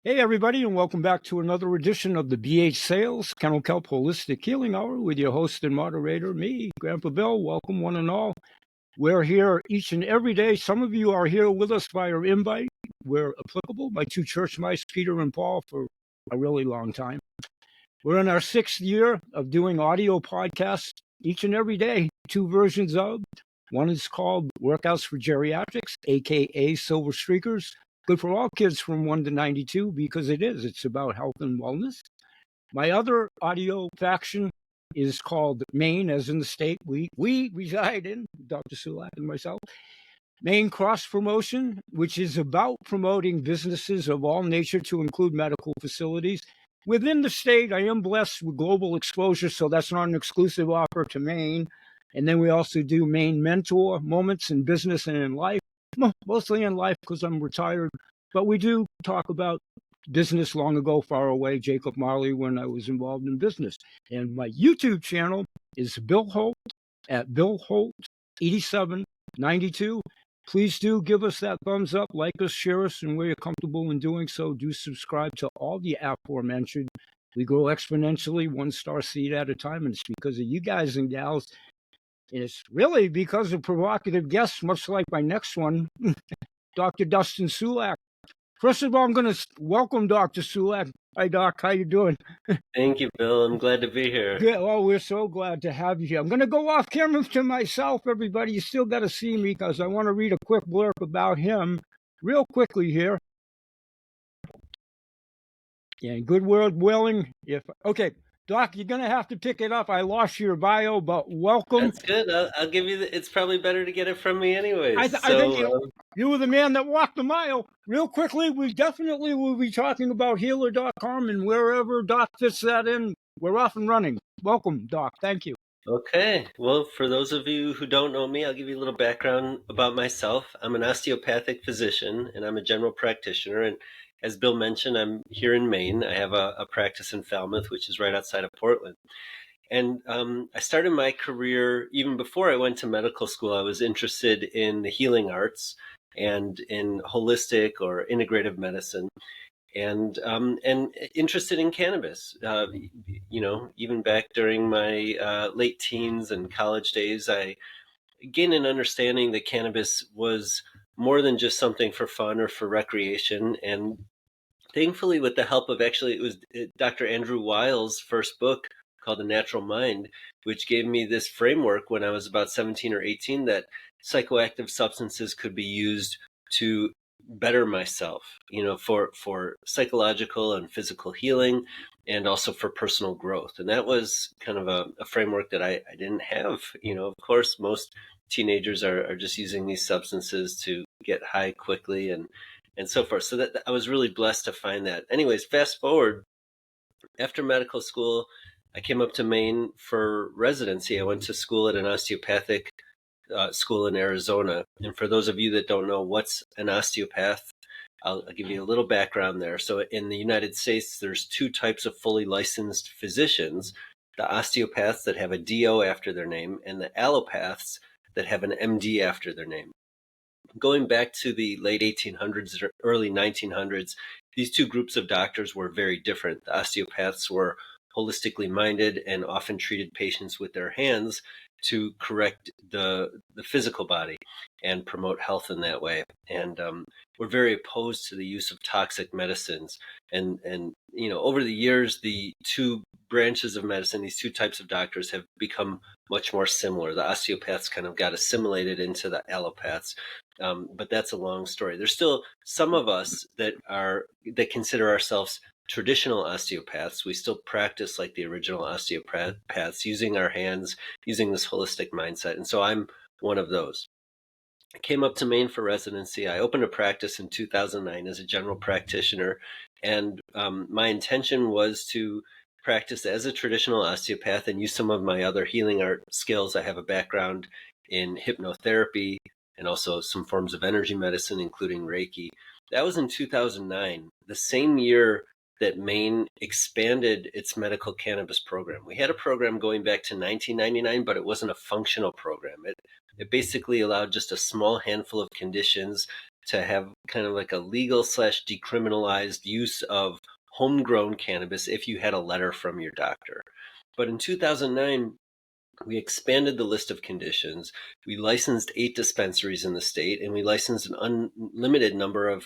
Hey, everybody, and welcome back to another edition of the BH Sales Kennel Kelp Holistic Healing Hour with your host and moderator, me, Grandpa Bill. Welcome, one and all. We're here each and every day. Some of you are here with us via invite. We're applicable, my two church mice, Peter and Paul, for a really long time. We're in our 6th year of doing audio podcasts each and every day, 2 versions of. One is called Workouts for Geriatrics, a.k.a. Silver Streakers. Good for all kids from 1 to 92 because it's about health and wellness. My other audio faction is called Maine, as in the state we reside in, Dr. Sulak and myself. Maine Cross Promotion, which is about promoting businesses of all nature to include medical facilities. Within the state, I am blessed with global exposure, so that's not an exclusive offer to Maine. And then we also do Maine Mentor Moments in business and in life, mostly in life because I'm retired. But we do talk about business long ago, far away, Jacob Marley, when I was involved in business. And my YouTube channel is BillHolt at BillHolt 8792. Please do give us that thumbs up, like us, share us, and where you're comfortable in doing so, do subscribe to all the aforementioned. We grow exponentially, 1-star seed at a time, and it's because of you guys and gals. And it's really because of provocative guests, much like my next one, Dr. Dustin Sulak. First of all, I'm going to welcome Dr. Sulak. Hi, Doc. How you doing? Thank you, Bill. I'm glad to be here. Yeah, well, we're so glad to have you here. I'm going to go off camera to myself, everybody. You still got to see me because I want to read a quick blurb about him real quickly here. Yeah, good word willing. Okay, Doc, you're going to have to pick it up. I lost your bio, but welcome. That's good. I'll give you it's probably better to get it from me anyways. I think you were the man that walked the mile. Real quickly, we definitely will be talking about healer.com and wherever Doc fits that in. We're off and running. Welcome, Doc. Thank you. Okay. Well, for those of you who don't know me, I'll give you a little background about myself. I'm an osteopathic physician, and I'm a general practitioner. And as Bill mentioned, I'm here in Maine. I have a practice in Falmouth, which is right outside of Portland. And I started my career, even before I went to medical school, I was interested in the healing arts and in holistic or integrative medicine. And interested in cannabis. Even back during my late teens and college days, I gained an understanding that cannabis was more than just something for fun or for recreation. And thankfully, with the help of it was Dr. Andrew Weil's first book called The Natural Mind, which gave me this framework when I was about 17 or 18 that psychoactive substances could be used to better myself, for psychological and physical healing and also for personal growth. And that was kind of a framework that I didn't have. Of course, most teenagers are just using these substances to get high quickly and so forth. So that I was really blessed to find that. Anyways, fast forward, after medical school, I came up to Maine for residency. I went to school at an osteopathic school in Arizona. And for those of you that don't know what's an osteopath, I'll give you a little background there. So in the United States, there's 2 types of fully licensed physicians: the osteopaths that have a DO after their name and the allopaths that have an MD after their name. Going back to the late 1800s or early 1900s, these 2 groups of doctors were very different. The osteopaths were holistically minded and often treated patients with their hands to correct the physical body and promote health in that way. And we're very opposed to the use of toxic medicines. And over the years, the 2 branches of medicine, these 2 types of doctors, have become much more similar. The osteopaths kind of got assimilated into the allopaths. But that's a long story. There's still some of us that consider ourselves traditional osteopaths. We still practice like the original osteopaths, using our hands, using this holistic mindset. And so I'm one of those. I came up to Maine for residency. I opened a practice in 2009 as a general practitioner. And my intention was to practice as a traditional osteopath and use some of my other healing art skills. I have a background in hypnotherapy and also some forms of energy medicine, including Reiki. That was in 2009, the same year that Maine expanded its medical cannabis program. We had a program going back to 1999, but it wasn't a functional program. It basically allowed just a small handful of conditions to have kind of like a legal / decriminalized use of homegrown cannabis if you had a letter from your doctor. But in 2009, we expanded the list of conditions. We licensed 8 dispensaries in the state, and we licensed an unlimited number of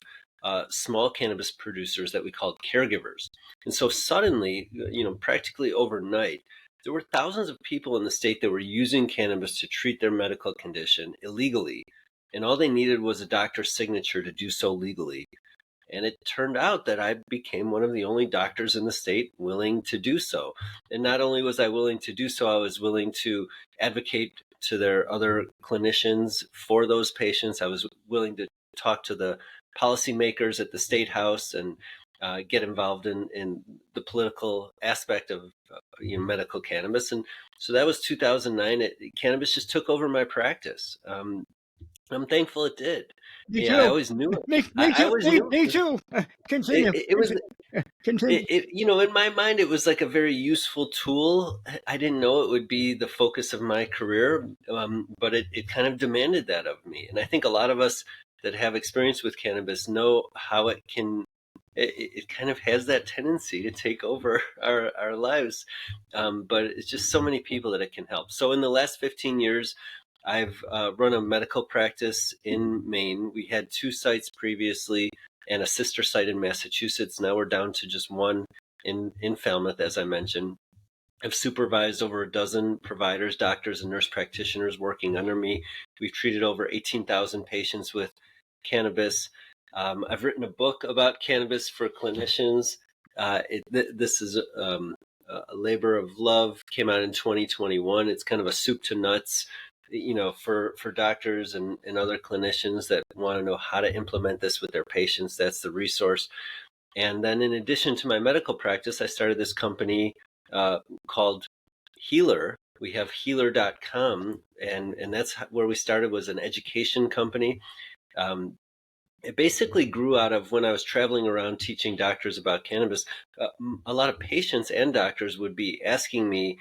small cannabis producers that we called caregivers. And so suddenly, practically overnight, there were thousands of people in the state that were using cannabis to treat their medical condition illegally. And all they needed was a doctor's signature to do so legally. And it turned out that I became one of the only doctors in the state willing to do so. And not only was I willing to do so, I was willing to advocate to their other clinicians for those patients. I was willing to talk to the policymakers at the state house and get involved in the political aspect of medical cannabis. And so that was 2009. Cannabis just took over my practice. I'm thankful it did. Me I too. always knew it. Me I too. always knew Me too. Continue. it was Continue. in my mind, it was like a very useful tool. I didn't know it would be the focus of my career, but it kind of demanded that of me. And I think a lot of us that have experience with cannabis know how it kind of has that tendency to take over our lives. But it's just so many people that it can help. So in the last 15 years, I've run a medical practice in Maine. We had 2 sites previously and a sister site in Massachusetts. Now we're down to just one in Falmouth, as I mentioned. I've supervised over a dozen providers, doctors, and nurse practitioners working under me. We've treated over 18,000 patients with cannabis. I've written a book about cannabis for clinicians. This is a labor of love, came out in 2021. It's kind of a soup to nuts, for doctors and other clinicians that want to know how to implement this with their patients. That's the resource. And then in addition to my medical practice, I started this company called Healer. We have healer.com, and that's where we started, was an education company. It basically grew out of when I was traveling around teaching doctors about cannabis. A lot of patients and doctors would be asking me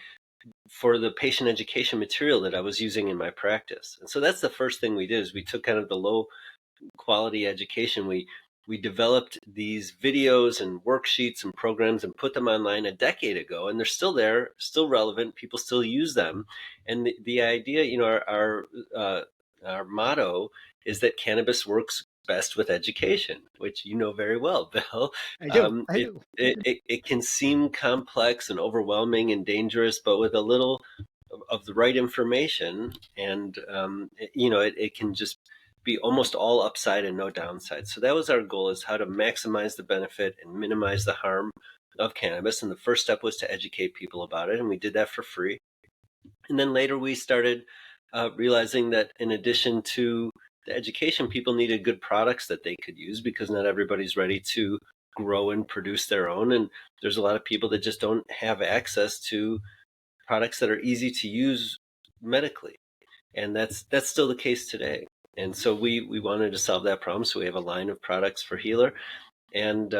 for the patient education material that I was using in my practice. And so that's the first thing we did, is we took kind of the low quality education. We developed these videos and worksheets and programs and put them online a decade ago, and they're still there, still relevant. People still use them. And the idea, our motto is that cannabis works best with education, which you know very well, Bill. I do. I do. It can seem complex and overwhelming and dangerous, but with a little of the right information, and it can just be almost all upside and no downside. So that was our goal, is how to maximize the benefit and minimize the harm of cannabis. And the first step was to educate people about it, and we did that for free. And then later we started realizing that in addition to the education, people needed good products that they could use, because not everybody's ready to grow and produce their own. And there's a lot of people that just don't have access to products that are easy to use medically. And that's still the case today. And so we wanted to solve that problem. So we have a line of products for Healer. And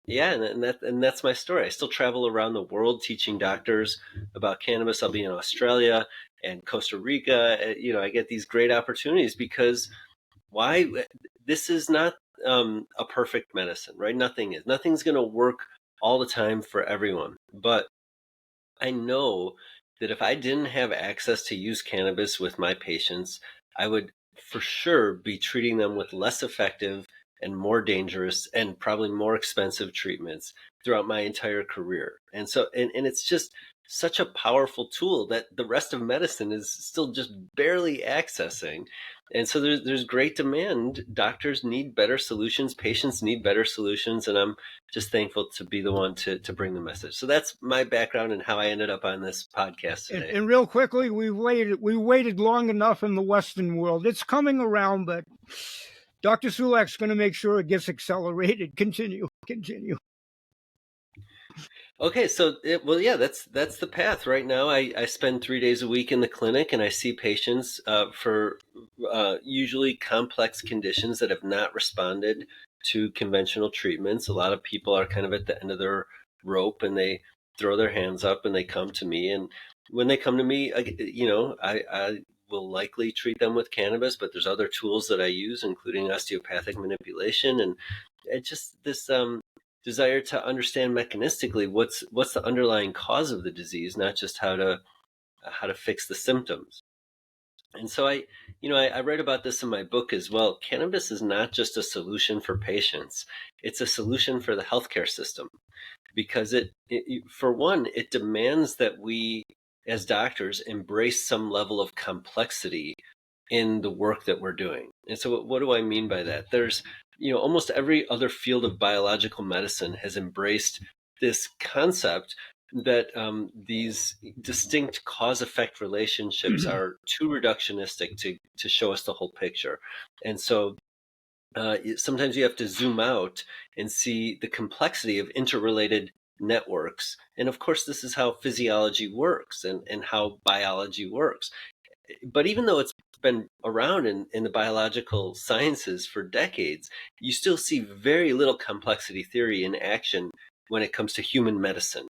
and that's my story. I still travel around the world teaching doctors about cannabis. I'll be in Australia and Costa Rica. I get these great opportunities because this is not a perfect medicine, right? Nothing's going to work all the time for everyone. But I know that if I didn't have access to use cannabis with my patients, I would for sure be treating them with less effective and more dangerous and probably more expensive treatments throughout my entire career. And so, and it's just such a powerful tool that the rest of medicine is still just barely accessing. And so there's great demand. Doctors need better solutions. Patients need better solutions. And I'm just thankful to be the one to bring the message. So that's my background and how I ended up on this podcast today. And real quickly, we waited long enough in the Western world. It's coming around, but Dr. Sulak's going to make sure it gets accelerated. Continue. Okay, so that's the path. Right now, I spend 3 days a week in the clinic, and I see patients for usually complex conditions that have not responded to conventional treatments. A lot of people are kind of at the end of their rope, and they throw their hands up and they come to me. And when they come to me, I will likely treat them with cannabis, but there's other tools that I use, including osteopathic manipulation, and it's just this desire to understand mechanistically what's the underlying cause of the disease, not just how to fix the symptoms. And so I write about this in my book as well. Cannabis is not just a solution for patients; it's a solution for the healthcare system, because for one, it demands that we as doctors embrace some level of complexity in the work that we're doing. And so what do I mean by that? There's, almost every other field of biological medicine has embraced this concept that these distinct cause-effect relationships are too reductionistic to show us the whole picture. And so sometimes you have to zoom out and see the complexity of interrelated networks. And of course, this is how physiology works and how biology works. But even though it's been around in the biological sciences for decades, you still see very little complexity theory in action when it comes to human medicine.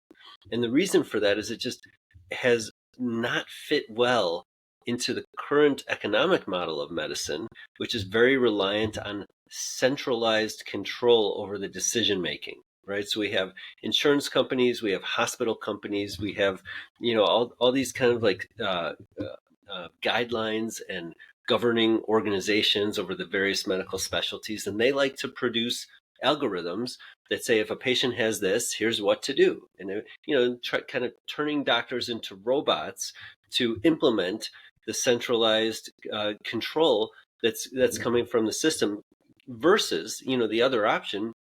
And the reason for that is it just has not fit well into the current economic model of medicine, which is very reliant on centralized control over the decision making. Right. So we have insurance companies, we have hospital companies, we have, all these kind of like guidelines and governing organizations over the various medical specialties. And they like to produce algorithms that say, if a patient has this, here's what to do. And, kind of turning doctors into robots to implement the centralized control that's coming from the system, versus, the other option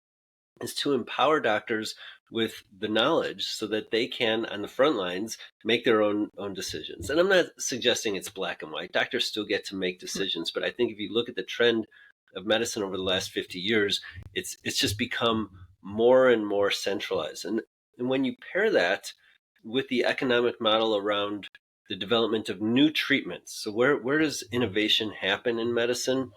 is to empower doctors with the knowledge so that they can, on the front lines, make their own decisions. And I'm not suggesting it's black and white. Doctors still get to make decisions, but I think if you look at the trend of medicine over the last 50 years, it's just become more and more centralized. And when you pair that with the economic model around the development of new treatments, so where does innovation happen in medicine?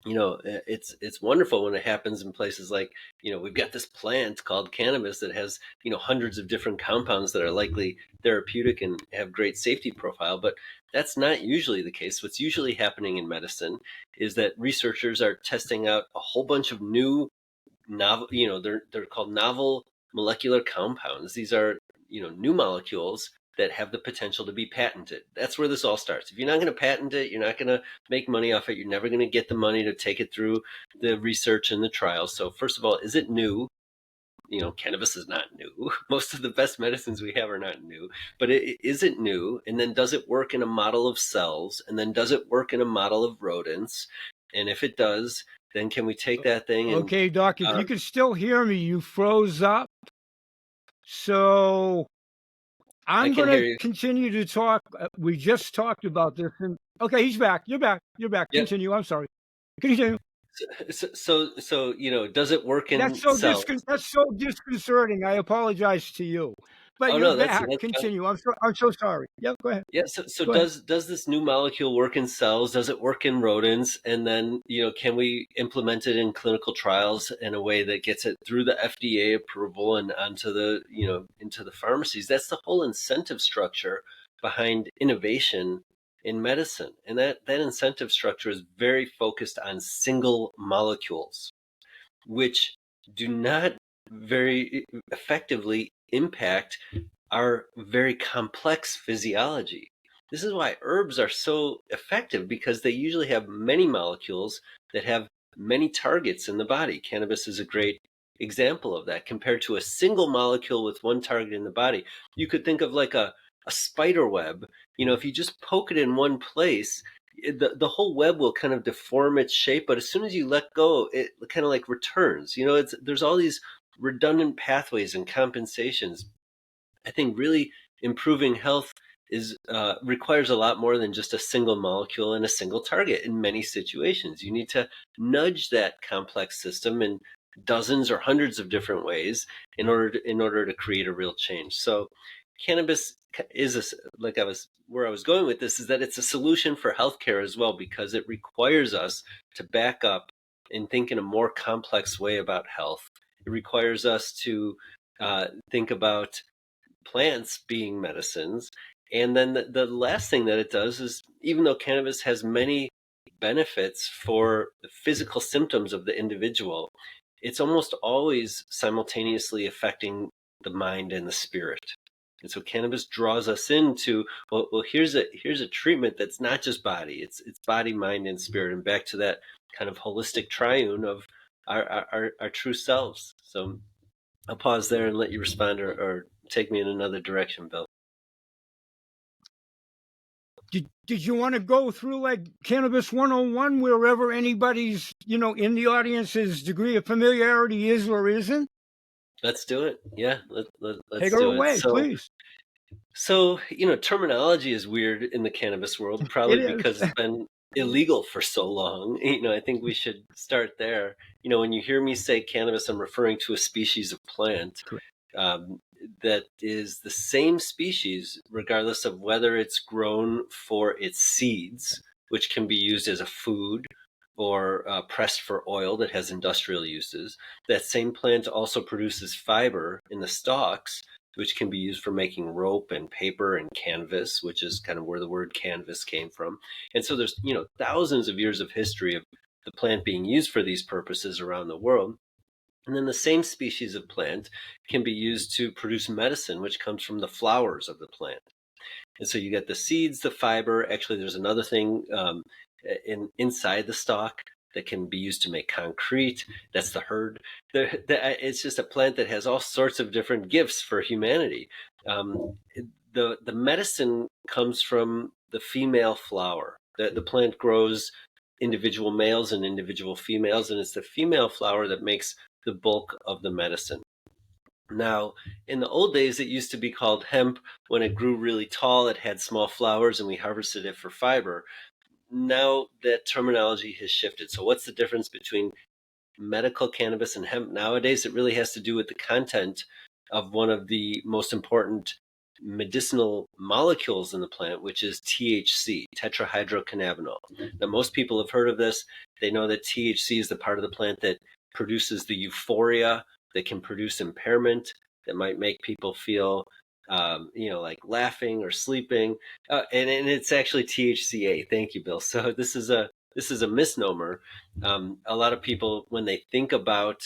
It's wonderful when it happens in places like, we've got this plant called cannabis that has, hundreds of different compounds that are likely therapeutic and have great safety profile. But that's not usually the case. What's usually happening in medicine is that researchers are testing out a whole bunch of new novel, they're called novel molecular compounds. These are, new molecules that have the potential to be patented. That's where this all starts. If you're not going to patent it, you're not going to make money off it. You're never going to get the money to take it through the research and the trials. So first of all, is it new? Cannabis is not new. Most of the best medicines we have are not new, but is it new? And then does it work in a model of cells? And then does it work in a model of rodents? And if it does, then can we take that thing and... Okay, Doc, if you can still hear me, you froze up. So I'm going to continue to talk. We just talked about this. And okay, he's back. You're back. You're back. Yep. Continue. I'm sorry. Continue. So does it work in cells? That's so disconcerting. I apologize to you. But you're back. Continue. I'm so sorry. Yep, go ahead. Yeah, so does this new molecule work in cells? Does it work in rodents? And then, can we implement it in clinical trials in a way that gets it through the FDA approval and onto the, into the pharmacies? That's the whole incentive structure behind innovation in medicine. And that incentive structure is very focused on single molecules, which do not very effectively impact our very complex physiology. This is why herbs are so effective, because they usually have many molecules that have many targets in the body. Cannabis is a great example of that. Compared to a single molecule with one target in the body, you could think of like a spider web. If you just poke it in one place, the whole web will kind of deform its shape, but as soon as you let go, it kind of like returns. There's all these redundant pathways and compensations. I think really improving health requires a lot more than just a single molecule and a single target. In many situations, you need to nudge that complex system in dozens or hundreds of different ways in order to create a real change. So cannabis is where I was going with this is that it's a solution for healthcare as well, because it requires us to back up and think in a more complex way about health. It requires us to think about plants being medicines, And then the last thing that it does is, even though cannabis has many benefits for the physical symptoms of the individual, it's almost always simultaneously affecting the mind and the spirit. And so cannabis draws us into, well, here's a treatment that's not just body, it's body, mind, and spirit, and back to that kind of holistic triune of our true selves. So I'll pause there and let you respond, or take me in another direction, Bill. Did you want to go through like Cannabis 101, wherever anybody's, in the audience's degree of familiarity is or isn't? Let's do it. Yeah, let's Take her do it. away, please. So, terminology is weird in the cannabis world, probably It is. because it's been illegal for so long. I think we should start there. When you hear me say cannabis, I'm referring to a species of plant that is the same species, regardless of whether it's grown for its seeds, which can be used as a food, or pressed for oil that has industrial uses. That same plant also produces fiber in the stalks, which can be used for making rope and paper and canvas, which is kind of where the word canvas came from. And so there's, thousands of years of history of the plant being used for these purposes around the world. And then the same species of plant can be used to produce medicine, which comes from the flowers of the plant. And so you get the seeds, the fiber. Actually, there's another thing inside the stalk that can be used to make concrete. That's the hurd. It's just a plant that has all sorts of different gifts for humanity. The medicine comes from the female flower. The plant grows individual males and individual females, and it's the female flower that makes the bulk of the medicine. Now, in the old days, it used to be called hemp. When it grew really tall, it had small flowers, and we harvested it for fiber. Now that terminology has shifted. So what's the difference between medical cannabis and hemp nowadays? It really has to do with the content of one of the most important medicinal molecules in the plant, which is THC, tetrahydrocannabinol. Now, most people have heard of this. They know that THC is the part of the plant that produces the euphoria, that can produce impairment, that might make people feel like laughing or sleeping, and it's actually THCA. Thank you, Bill. So this is a misnomer. A lot of people, when they think about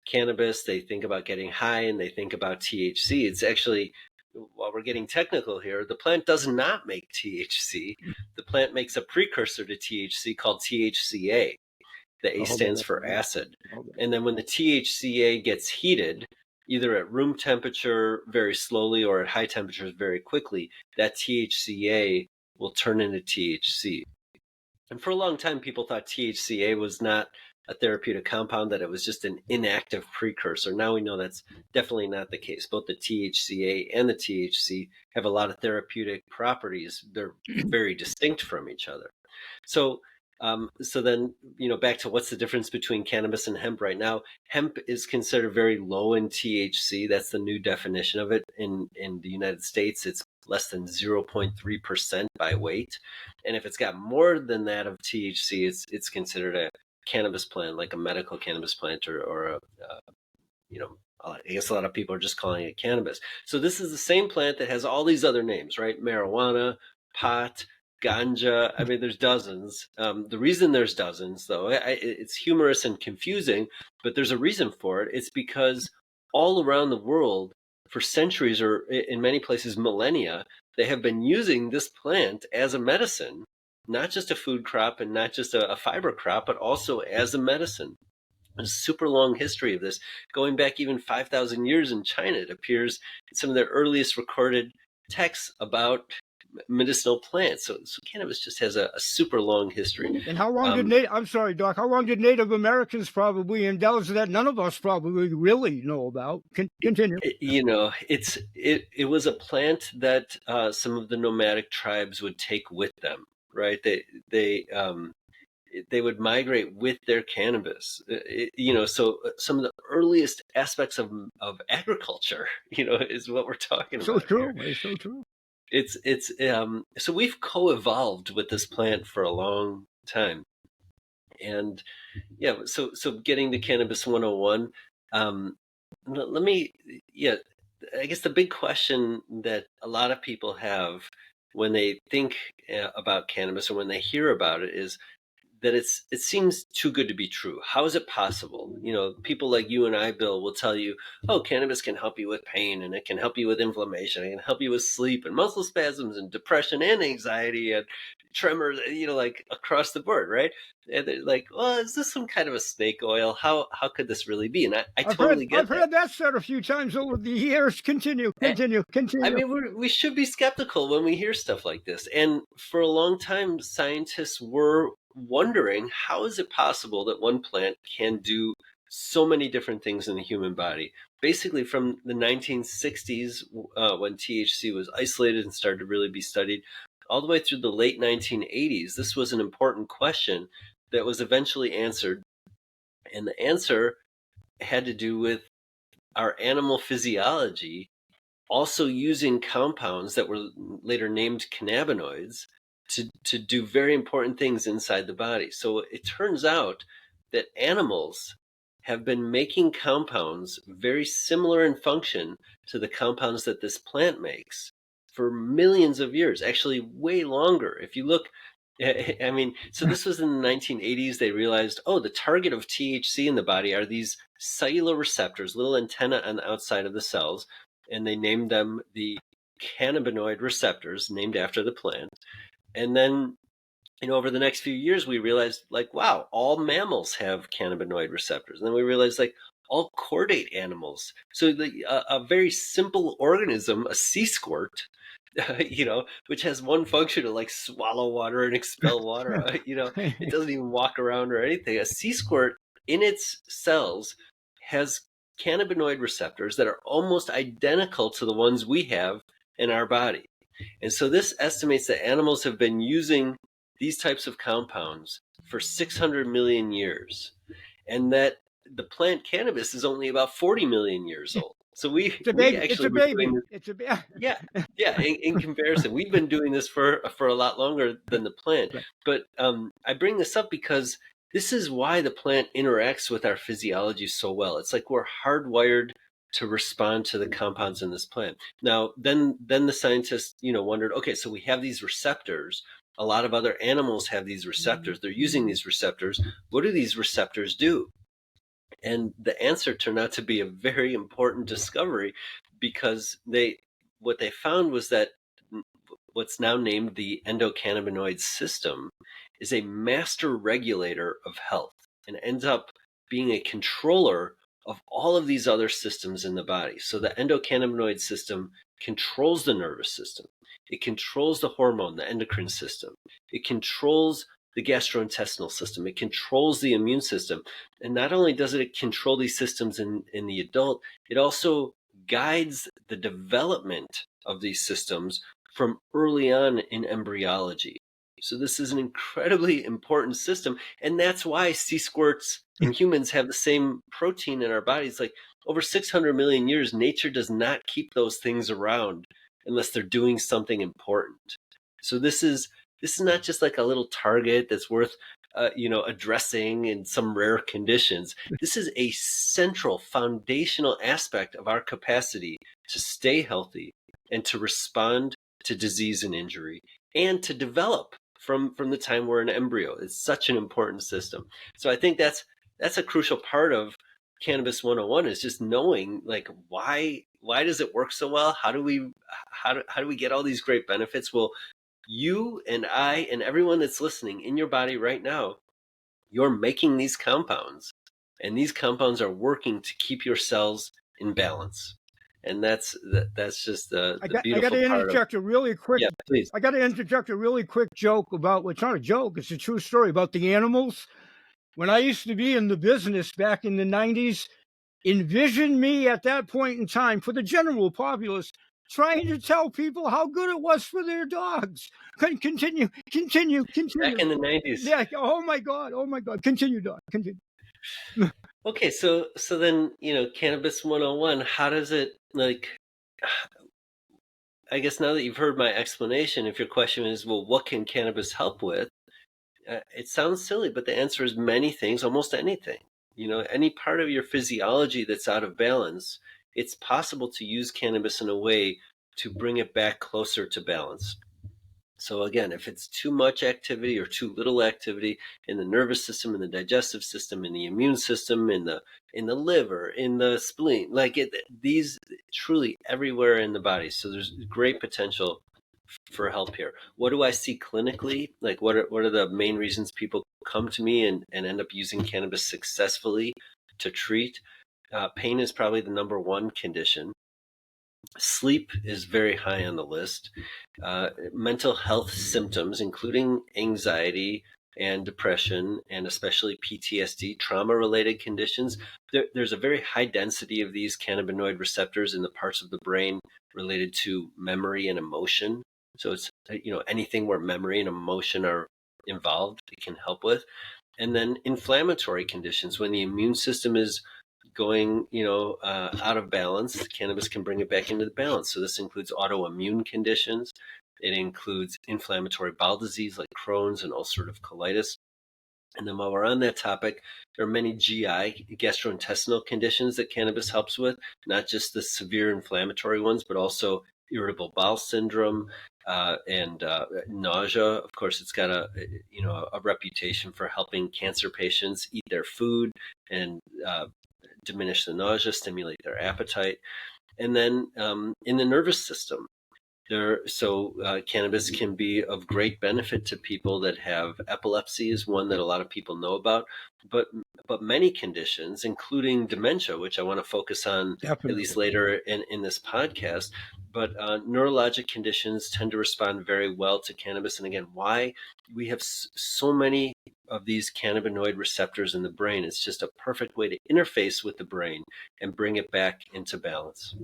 cannabis, they think about getting high, and they think about THC. It's actually, while we're getting technical here, the plant does not make THC. The plant makes a precursor to THC called THCA. The A stands for acid. And then when the THCA gets heated, either at room temperature very slowly or at high temperatures very quickly, that THCA will turn into THC. And for a long time, people thought THCA was not a therapeutic compound, that it was just an inactive precursor. Now we know that's definitely not the case. Both the THCA and the THC have a lot of therapeutic properties. They're very distinct from each other. So then, back to what's the difference between cannabis and hemp right now. Hemp is considered very low in THC. That's the new definition of it. In the United States, it's less than 0.3% by weight. And if it's got more than that of THC, it's considered a cannabis plant, like a medical cannabis plant, or I guess a lot of people are just calling it cannabis. So this is the same plant that has all these other names, right? Marijuana, pot, ganja. I mean, there's dozens. The reason there's dozens, though, it's humorous and confusing, but there's a reason for it. It's because all around the world, for centuries, or in many places millennia, they have been using this plant as a medicine, not just a food crop and not just a fiber crop, but also as a medicine. There's a super long history of this, going back even 5,000 years in China. It appears in some of their earliest recorded texts about medicinal plants. So cannabis just has a super long history. And how long I'm sorry, Doc, how long did Native Americans probably indulge that none of us probably really know about? Continue. It was a plant that some of the nomadic tribes would take with them, right? They would migrate with their cannabis. So some of the earliest aspects of agriculture, is what we're talking about. So true. Here. It's so true. It's so we've co-evolved with this plant for a long time. And yeah, so getting to Cannabis 101, I guess the big question that a lot of people have when they think about cannabis or when they hear about it is that it seems too good to be true. How is it possible? People like you and I, Bill, will tell you, oh, cannabis can help you with pain, and it can help you with inflammation, it can help you with sleep and muscle spasms and depression and anxiety and tremors, like across the board, right? And they're like, well, is this some kind of a snake oil? How could this really be? And I totally get I've that. heard that said a few times over the years. Continue. I mean, we should be skeptical when we hear stuff like this. And for a long time, scientists were wondering, how is it possible that one plant can do so many different things in the human body? Basically, from the 1960s, when THC was isolated and started to really be studied, all the way through the late 1980s, this was an important question that was eventually answered. And the answer had to do with our animal physiology also using compounds that were later named cannabinoids to do very important things inside the body. So it turns out that animals have been making compounds very similar in function to the compounds that this plant makes for millions of years, actually way longer. If you look, I mean, so this was in the 1980s. They realized, oh, the target of THC in the body are these cellular receptors, little antennae on the outside of the cells, and they named them the cannabinoid receptors, named after the plant. And then, over the next few years, we realized, like, wow, all mammals have cannabinoid receptors. And then we realized, like, all chordate animals. So a very simple organism, a sea squirt, which has one function to like swallow water and expel water. It doesn't even walk around or anything. A sea squirt in its cells has cannabinoid receptors that are almost identical to the ones we have in our body. And so this estimates that animals have been using these types of compounds for 600 million years, and that the plant cannabis is only about 40 million years old. So we actually were doing this. It's a baby. Yeah. In comparison, we've been doing this for a lot longer than the plant. Right. But I bring this up because this is why the plant interacts with our physiology so well. It's like we're hardwired to respond to the compounds in this plant. Now, then the scientists, wondered, okay, so we have these receptors. A lot of other animals have these receptors. They're using these receptors. What do these receptors do? And the answer turned out to be a very important discovery, because what they found was that what's now named the endocannabinoid system is a master regulator of health and ends up being a controller of all of these other systems in the body. So the endocannabinoid system controls the nervous system. It controls the hormone, the endocrine system. It controls the gastrointestinal system. It controls the immune system. And not only does it control these systems in the adult, it also guides the development of these systems from early on in embryology. So this is an incredibly important system. And that's why sea squirts in humans have the same protein in our bodies. Like, over 600 million years, nature does not keep those things around unless they're doing something important. So this is not just like a little target that's worth addressing in some rare conditions. This is a central foundational aspect of our capacity to stay healthy and to respond to disease and injury and to develop from the time we're an embryo. It's such an important system. So I think that's a crucial part of Cannabis 101, is just knowing, like, why does it work so well? How do we get all these great benefits? Well, you and I and everyone that's listening, in your body right now, you're making these compounds, and these compounds are working to keep your cells in balance. And that's just the beautiful part. I got to interject a really quick. Yeah, please. I got to interject a really quick joke about. Well, it's not a joke. It's a true story about the animals. When I used to be in the business back in the 90s, envision me at that point in time, for the general populace, trying to tell people how good it was for their dogs. Continue. Back in the 90s. Yeah. Oh my God. Continue, Doc. Continue. Okay, so then, Cannabis 101, how does it, like, I guess now that you've heard my explanation, if your question is, well, what can cannabis help with? It sounds silly, but the answer is many things, almost anything. Any part of your physiology that's out of balance, it's possible to use cannabis in a way to bring it back closer to balance. So again, if it's too much activity or too little activity in the nervous system, in the digestive system, in the immune system, in the liver, in the spleen, these truly everywhere in the body. So there's great potential for help here. What do I see clinically? Like what are the main reasons people come to me and end up using cannabis successfully to treat? Pain is probably the number one condition. Sleep is very high on the list. Mental health symptoms, including anxiety and depression, and especially PTSD, trauma-related conditions. There's a very high density of these cannabinoid receptors in the parts of the brain related to memory and emotion. So it's, anything where memory and emotion are involved, it can help with. And then inflammatory conditions, when the immune system is going, out of balance, cannabis can bring it back into the balance. So this includes autoimmune conditions. It includes inflammatory bowel disease like Crohn's and ulcerative colitis. And then while we're on that topic, there are many GI, gastrointestinal conditions that cannabis helps with, not just the severe inflammatory ones, but also irritable bowel syndrome and nausea. Of course, it's got a reputation for helping cancer patients eat their food and diminish the nausea, stimulate their appetite. And then in the nervous system, cannabis can be of great benefit to people that have epilepsy, is one that a lot of people know about, but many conditions, including dementia, which I want to focus on Definitely. at least later in this podcast. But neurologic conditions tend to respond very well to cannabis. And again, why we have so many of these cannabinoid receptors in the brain. It's just a perfect way to interface with the brain and bring it back into balance.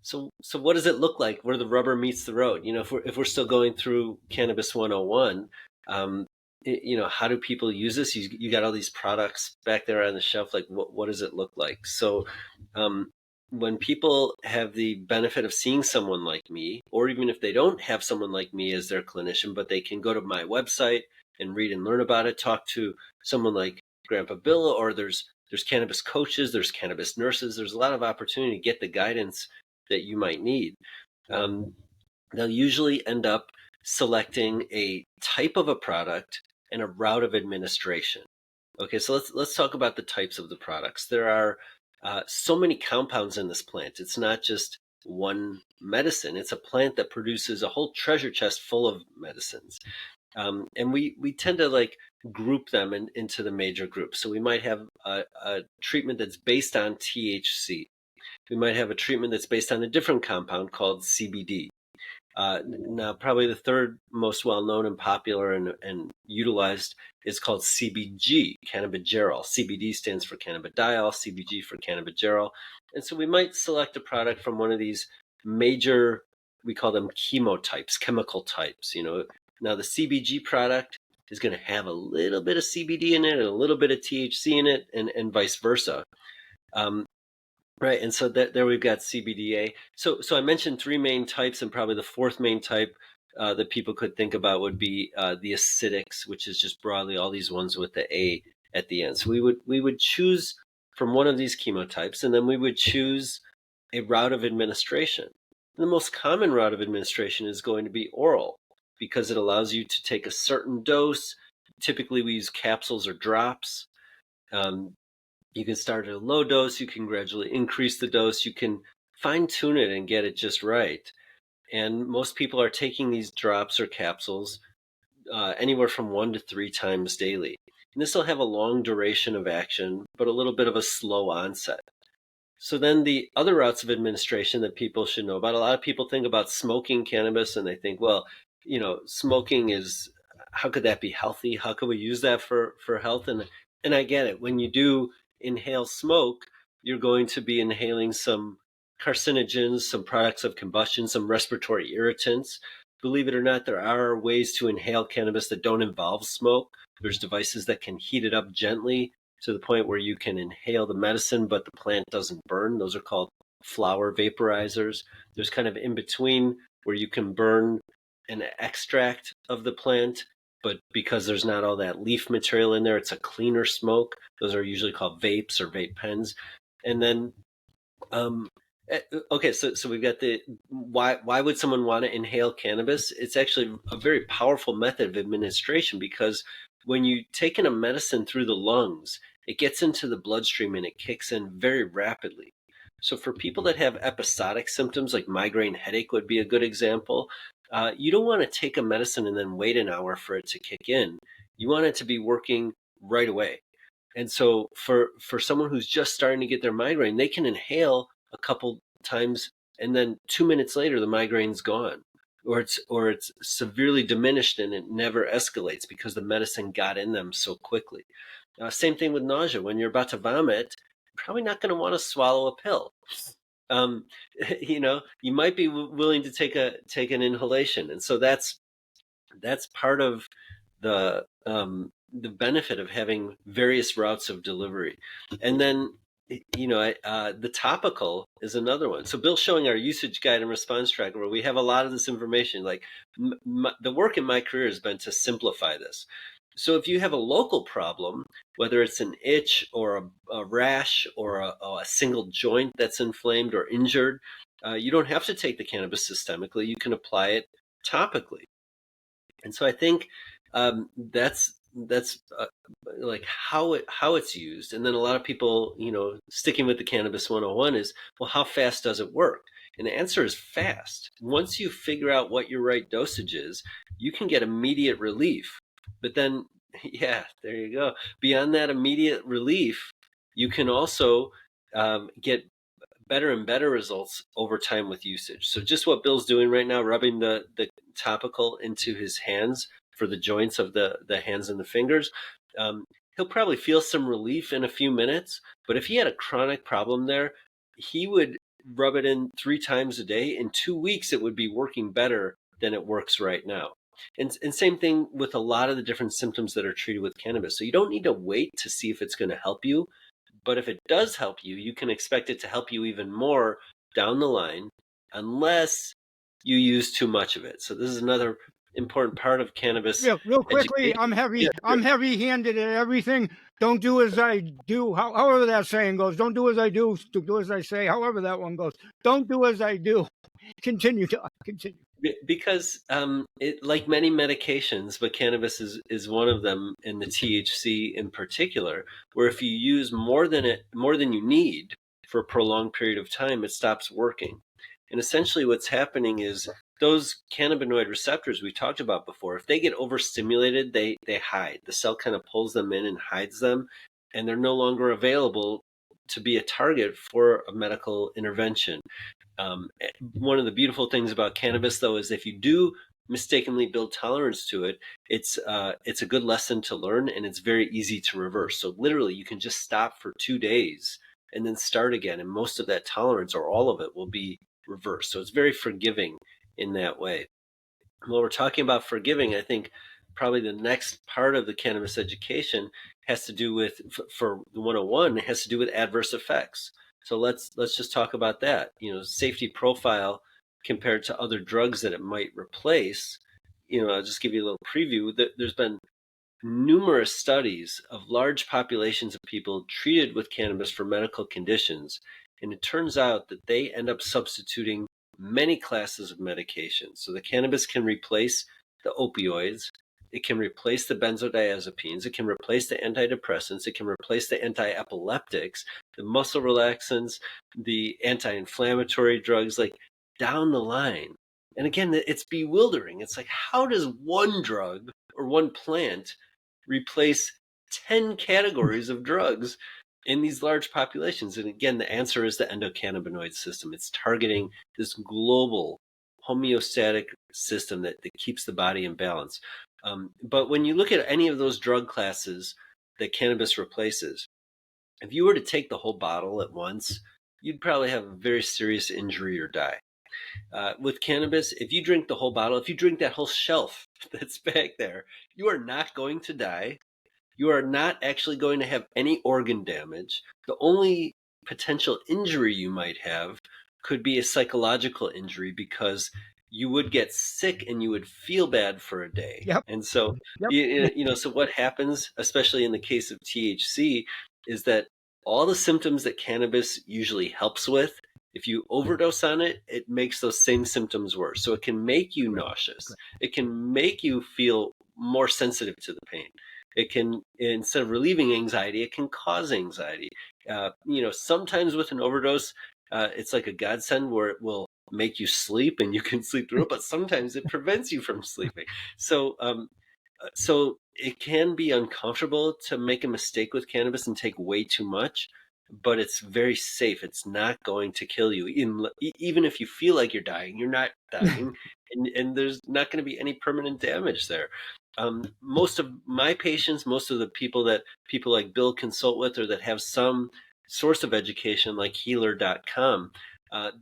So what does it look like where the rubber meets the road? If we're still going through Cannabis 101, how do people use this? You got all these products back there on the shelf. Like, what does it look like? So when people have the benefit of seeing someone like me, or even if they don't have someone like me as their clinician, but they can go to my website and read and learn about it, talk to someone like Grandpa Bill, or there's cannabis coaches, there's cannabis nurses, there's a lot of opportunity to get the guidance that you might need. They'll usually end up selecting a type of a product and a route of administration. Okay, so let's talk about the types of the products. There are so many compounds in this plant. It's not just one medicine. It's a plant that produces a whole treasure chest full of medicines. And we tend to group them into the major groups. So we might have a treatment that's based on THC. We might have a treatment that's based on a different compound called CBD. Now, probably the third most well-known and popular and utilized is called CBG, cannabigerol. CBD stands for cannabidiol, CBG for cannabigerol. And so we might select a product from one of these major, we call them chemotypes, chemical types. Now the CBG product is going to have a little bit of CBD in it and a little bit of THC in it, and vice versa. Right, and so there we've got CBDA. So I mentioned three main types, and probably the fourth main type that people could think about would be the acidics, which is just broadly all these ones with the A at the end. So we would choose from one of these chemotypes, and then we would choose a route of administration. The most common route of administration is going to be oral, because it allows you to take a certain dose. Typically, we use capsules or drops. You can start at a low dose, you can gradually increase the dose, you can fine tune it and get it just right. And most people are taking these drops or capsules anywhere from 1 to 3 times daily. And this will have a long duration of action, but a little bit of a slow onset. So then the other routes of administration that people should know about, a lot of people think about smoking cannabis and they think, well, smoking is, how could that be healthy? How could we use that for health? And I get it. When you do inhale smoke, you're going to be inhaling some carcinogens, some products of combustion, some respiratory irritants. Believe it or not, there are ways to inhale cannabis that don't involve smoke. There's devices that can heat it up gently to the point where you can inhale the medicine, but the plant doesn't burn. Those are called flower vaporizers. There's kind of in between where you can burn an extract of the plant, but because there's not all that leaf material in there, it's a cleaner smoke. Those are usually called vapes or vape pens. And then Okay, so we've got the why would someone want to inhale cannabis? It's actually a very powerful method of administration because when you take in a medicine through the lungs, it gets into the bloodstream and it kicks in very rapidly. So for people that have episodic symptoms like migraine headache would be a good example. You don't want to take a medicine and then wait an hour for it to kick in. You want it to be working right away. And so for someone who's just starting to get their migraine, they can inhale a couple times and then 2 minutes later the migraine's gone, or it's severely diminished and it never escalates because the medicine got in them so quickly. Same thing with nausea. When you're about to vomit, you're probably not going to want to swallow a pill. um, you might be willing to take an inhalation, and so that's part of the benefit of having various routes of delivery. And then the topical is another one. So Bill's showing our usage guide and response tracker where we have a lot of this information. Like the work in my career has been to simplify this. So if you have a local problem, whether it's an itch or a rash or a single joint that's inflamed or injured, you don't have to take the cannabis systemically. You can apply it topically. And so I think that's like how it's used. And then a lot of people, sticking with the cannabis 101 is, well, how fast does it work? And the answer is fast. Once you figure out what your right dosage is, you can get immediate relief. But then, yeah, there you go. Beyond that immediate relief, you can also get better and better results over time with usage. So just what Bill's doing right now, rubbing the topical into his hands for the joints of the hands and the fingers, he'll probably feel some relief in a few minutes. But if he had a chronic problem there, he would rub it in 3 times a day. In 2 weeks, it would be working better than it works right now. And same thing with a lot of the different symptoms that are treated with cannabis. So you don't need to wait to see if it's going to help you. But if it does help you, you can expect it to help you even more down the line, unless you use too much of it. So this is another important part of cannabis. Real quickly, education. I'm heavy. Yeah, I'm heavy-handed at everything. Don't do as I do. However that saying goes. Don't do as I do. Do as I say. However that one goes. Don't do as I do. Continue. because like many medications, but cannabis is one of them, and the THC in particular, where if you use more than you need for a prolonged period of time, it stops working. And essentially what's happening is those cannabinoid receptors we talked about before, if they get overstimulated, they hide. The cell kind of pulls them in and hides them, and they're no longer available to be a target for a medical intervention. One of the beautiful things about cannabis, though, is if you do mistakenly build tolerance to it, it's a good lesson to learn, and it's very easy to reverse. So literally, you can just stop for 2 days and then start again, and most of that tolerance, or all of it, will be reversed. So it's very forgiving in that way. While we're talking about forgiving, I think probably the next part of the cannabis education has to do with, for the 101, it has to do with adverse effects. So let's just talk about that. Safety profile compared to other drugs that it might replace. I'll just give you a little preview. There's been numerous studies of large populations of people treated with cannabis for medical conditions, and it turns out that they end up substituting many classes of medications. So the cannabis can replace the opioids, it can replace the benzodiazepines, it can replace the antidepressants, it can replace the anti-epileptics, the muscle relaxants, the anti-inflammatory drugs, like down the line. And again, it's bewildering. It's like, how does one drug or one plant replace 10 categories of drugs in these large populations? And again, the answer is the endocannabinoid system. It's targeting this global homeostatic system that keeps the body in balance. But when you look at any of those drug classes that cannabis replaces, if you were to take the whole bottle at once, you'd probably have a very serious injury or die. With cannabis, if you drink the whole bottle, if you drink that whole shelf that's back there, you are not going to die. You are not actually going to have any organ damage. The only potential injury you might have could be a psychological injury, because you would get sick and you would feel bad for a day. Yep. And so, so what happens, especially in the case of THC, is that all the symptoms that cannabis usually helps with If you overdose on it, it makes those same symptoms worse. So it can make you nauseous. It can make you feel more sensitive to the pain. It can, instead of relieving anxiety, it can cause anxiety. Sometimes with an overdose, it's like a godsend where it will make you sleep and you can sleep through it, but sometimes it prevents you from sleeping. So it can be uncomfortable to make a mistake with cannabis and take way too much, but it's very safe. It's not going to kill you. Even if you feel like you're dying, you're not dying, and there's not going to be any permanent damage there. Most of my patients, most of the people that people like Bill consult with or that have some source of education like healer.com,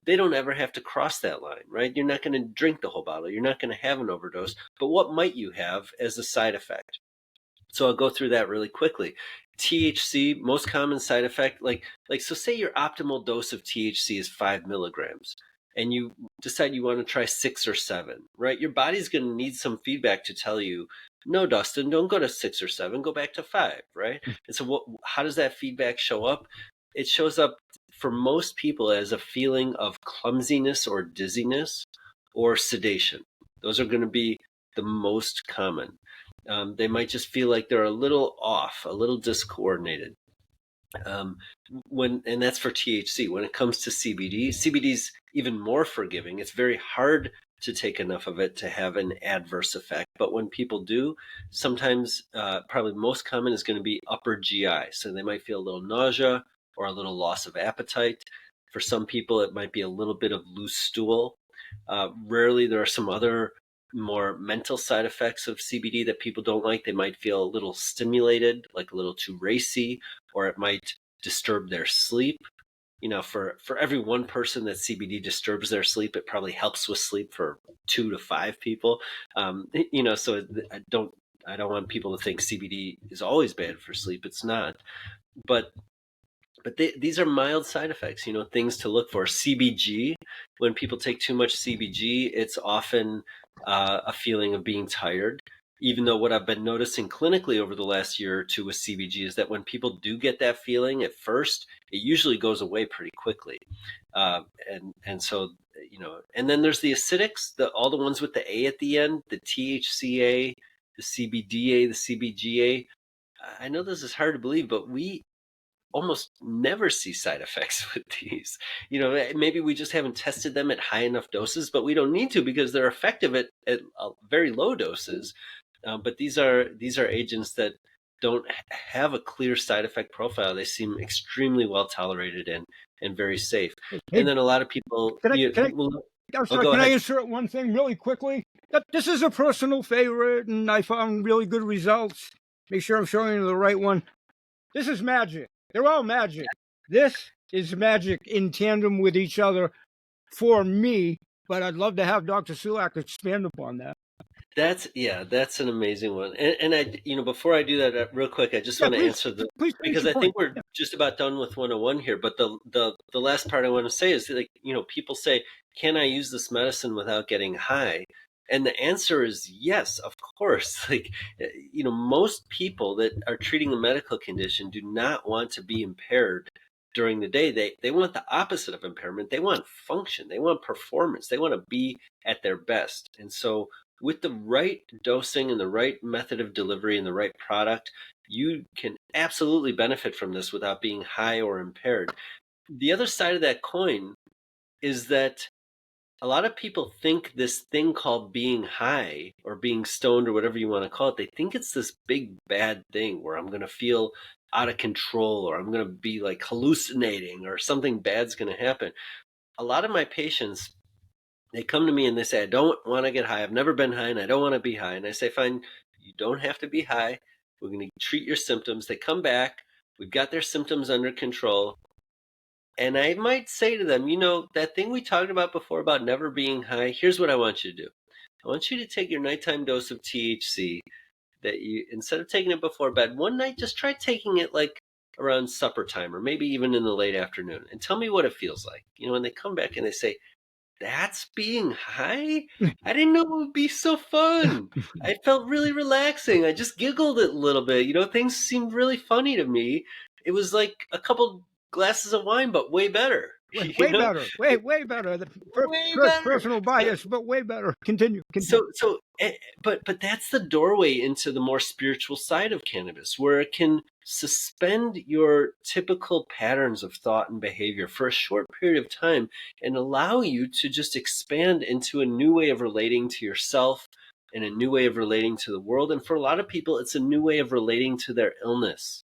they don't ever have to cross that line, right? You're not going to drink the whole bottle. You're not going to have an overdose. But what might you have as a side effect? So I'll go through that really quickly. THC, most common side effect, so say your optimal dose of THC is 5 milligrams and you decide you want to try 6 or 7, right? Your body's going to need some feedback to tell you, no, Dustin, don't go to 6 or 7, go back to 5, right? And so how does that feedback show up? It shows up for most people as a feeling of clumsiness or dizziness or sedation. Those are going to be the most common. They might just feel like they're a little off, a little discoordinated. And that's for THC. When it comes to CBD, CBD is even more forgiving. It's very hard to take enough of it to have an adverse effect. But when people do, sometimes probably most common is going to be upper GI. So they might feel a little nausea or a little loss of appetite. For some people, it might be a little bit of loose stool. Rarely, there are some other more mental side effects of CBD that people don't like. They might feel a little stimulated, like a little too racy, or it might disturb their sleep. For every one person that CBD disturbs their sleep, it probably helps with sleep for 2 to 5 people. So I don't want people to think CBD is always bad for sleep. It's not, but these are mild side effects, things to look for. CBG, when people take too much CBG, it's often a feeling of being tired. Even though what I've been noticing clinically over the last year or two with CBG is that when people do get that feeling at first, it usually goes away pretty quickly. And so, and then there's the acidics, all the ones with the A at the end, the THCA, the CBDA, the CBGA. I know this is hard to believe, but we almost never see side effects with these. Maybe we just haven't tested them at high enough doses, but we don't need to because they're effective at very low doses. But these are agents that don't have a clear side effect profile. They seem extremely well tolerated and very safe. Hey, and then a lot of people. Can I insert one thing really quickly? This is a personal favorite, and I found really good results. Make sure I'm showing you the right one. This is magic. They're all magic. This is magic in tandem with each other for me, but I'd love to have Dr. Sulak expand upon that. That's an amazing one. And I, before I do that, real quick, I just want to answer because I think we're just about done with 101 here. But the last part I want to say is that, people say, can I use this medicine without getting high? And the answer is yes, of course. Most people that are treating a medical condition do not want to be impaired during the day. They want the opposite of impairment. They want function. They want performance. They want to be at their best. And so with the right dosing and the right method of delivery and the right product, you can absolutely benefit from this without being high or impaired. The other side of that coin is that a lot of people think this thing called being high or being stoned or whatever you want to call it, they think it's this big bad thing where I'm going to feel out of control or I'm going to be like hallucinating or something bad's going to happen. A lot of my patients, they come to me and they say, I don't want to get high. I've never been high and I don't want to be high. And I say, fine, you don't have to be high. We're going to treat your symptoms. They come back. We've got their symptoms under control. And I might say to them, that thing we talked about before about never being high, here's what I want you to do. I want you to take your nighttime dose of THC that you, instead of taking it before bed, one night, just try taking it like around supper time or maybe even in the late afternoon and tell me what it feels like. And they come back and they say, that's being high? I didn't know it would be so fun. I felt really relaxing. I just giggled a little bit. Things seemed really funny to me. It was like a couple glasses of wine, but way better. You Way know, better. Way better. way better. Personal So, bias, but way better. Continue. but that's the doorway into the more spiritual side of cannabis, where it can suspend your typical patterns of thought and behavior for a short period of time and allow you to just expand into a new way of relating to yourself and a new way of relating to the world. And for a lot of people, it's a new way of relating to their illness.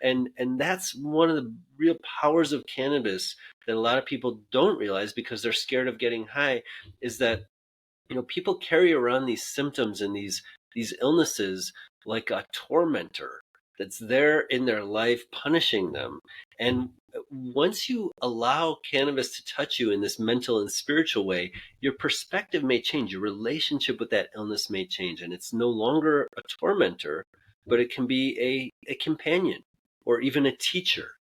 And that's one of the real powers of cannabis that a lot of people don't realize because they're scared of getting high, is that people carry around these symptoms and these illnesses like a tormentor that's there in their life punishing them. And once you allow cannabis to touch you in this mental and spiritual way, your perspective may change, your relationship with that illness may change, and it's no longer a tormentor, but it can be a companion or even a teacher.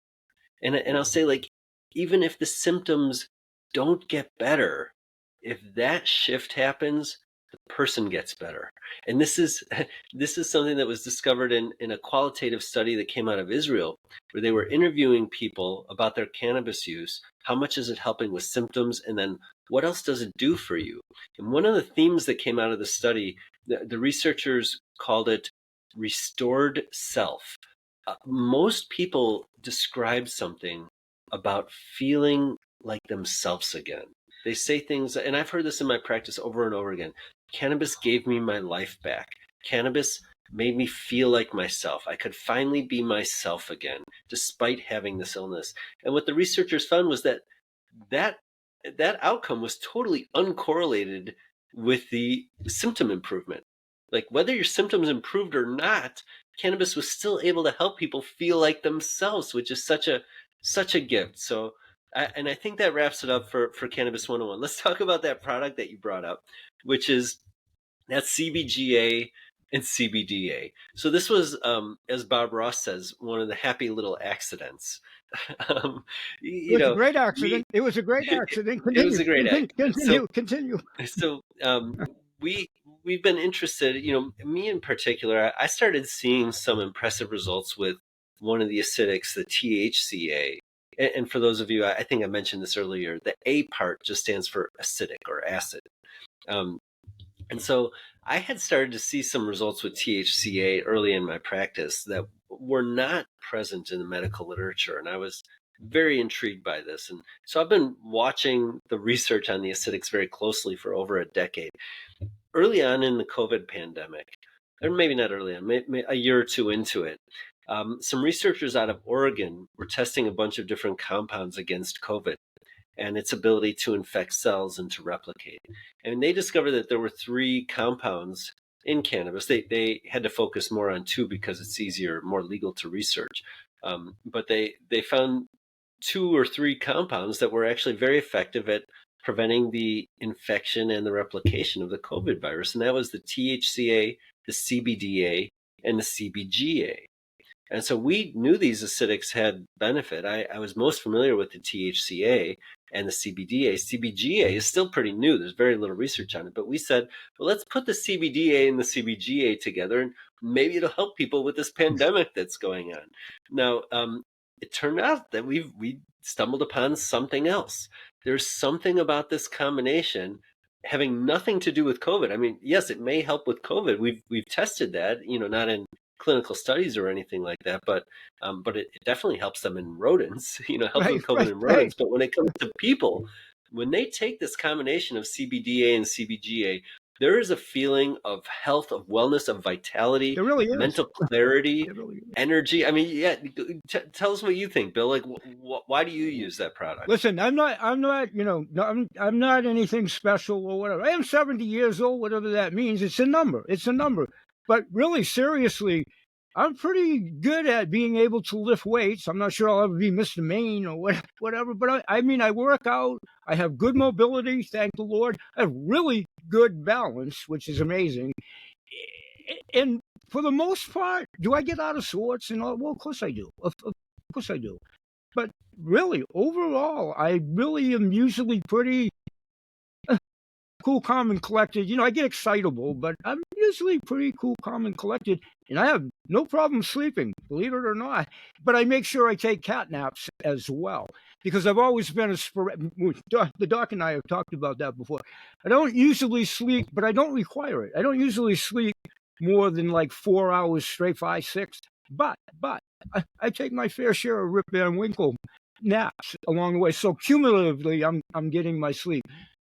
And I'll say, like, even if the symptoms don't get better, if that shift happens, the person gets better. And this is this is something that was discovered in a qualitative study that came out of Israel, where they were interviewing people about their cannabis use. How much is it helping with symptoms? And then what else does it do for you? And one of the themes that came out of the study, the researchers called it restored self. Most people describe something about feeling like themselves again. They say things, and I've heard this in my practice over and over again. Cannabis gave me my life back. Cannabis made me feel like myself. I could finally be myself again, despite having this illness. And what the researchers found was that that outcome was totally uncorrelated with the symptom improvement. Like, whether your symptoms improved or not, cannabis was still able to help people feel like themselves, which is such a gift. So, and I think that wraps it up for Cannabis 101. Let's talk about that product that you brought up, which is that CBGA and CBDA. So this was, as Bob Ross says, one of the happy little accidents. It was a great accident. It was a great accident. It was Continue. a great accident. Continue. So we've been interested, me in particular. I started seeing some impressive results with one of the acidics, the THCA. And for those of you, I think I mentioned this earlier, the A part just stands for acidic or acid. And so I had started to see some results with THCA early in my practice that were not present in the medical literature. And I was very intrigued by this. And so I've been watching the research on the acidics very closely for over a decade. Early on in the COVID pandemic, or maybe not early on, maybe a year or two into it, some researchers out of Oregon were testing a bunch of different compounds against COVID and its ability to infect cells and to replicate. And they discovered that there were 3 compounds in cannabis. They had to focus more on 2 because it's easier, more legal to research. But they found 2 or 3 compounds that were actually very effective at preventing the infection and the replication of the COVID virus. And that was the THCA, the CBDA, and the CBGA. And so we knew these acidics had benefit. I was most familiar with the THCA and the CBDA. CBGA is still pretty new. There's very little research on it. But we said, well, let's put the CBDA and the CBGA together, and maybe it'll help people with this pandemic that's going on. Now, it turned out that we stumbled upon something else. There's something about this combination having nothing to do with COVID. I mean, yes, it may help with COVID. We've tested that, not in clinical studies or anything like that, but it definitely helps them in rodents, helps with COVID in rodents. But when it comes to people, when they take this combination of CBDA and CBGA, there is a feeling of health, of wellness, of vitality, There really is. mental clarity, Really is. energy. I mean, yeah. Tell us what you think, Bill. Like, why do you use that product? Listen, I'm not, I'm not anything special or whatever. I am 70 years old, whatever that means. It's a number. But really, seriously, I'm pretty good at being able to lift weights. I'm not sure I'll ever be Mr. Maine or whatever, but I mean, I work out. I have good mobility, thank the Lord. I have really good balance, which is amazing. And for the most part, do I get out of sorts and all? Well, of course I do. Of course I do. But really, overall, I really am usually pretty cool, calm, and collected. I get excitable, but I'm usually pretty cool, calm, and collected. And I have no problem sleeping, believe it or not. But I make sure I take cat naps as well, because I've always been the doc and I have talked about that before. I don't usually sleep, but I don't require it. I don't usually sleep more than like 4 hours straight, 5, 6. But I take my fair share of Rip Van Winkle naps along the way. So cumulatively, I'm getting my sleep.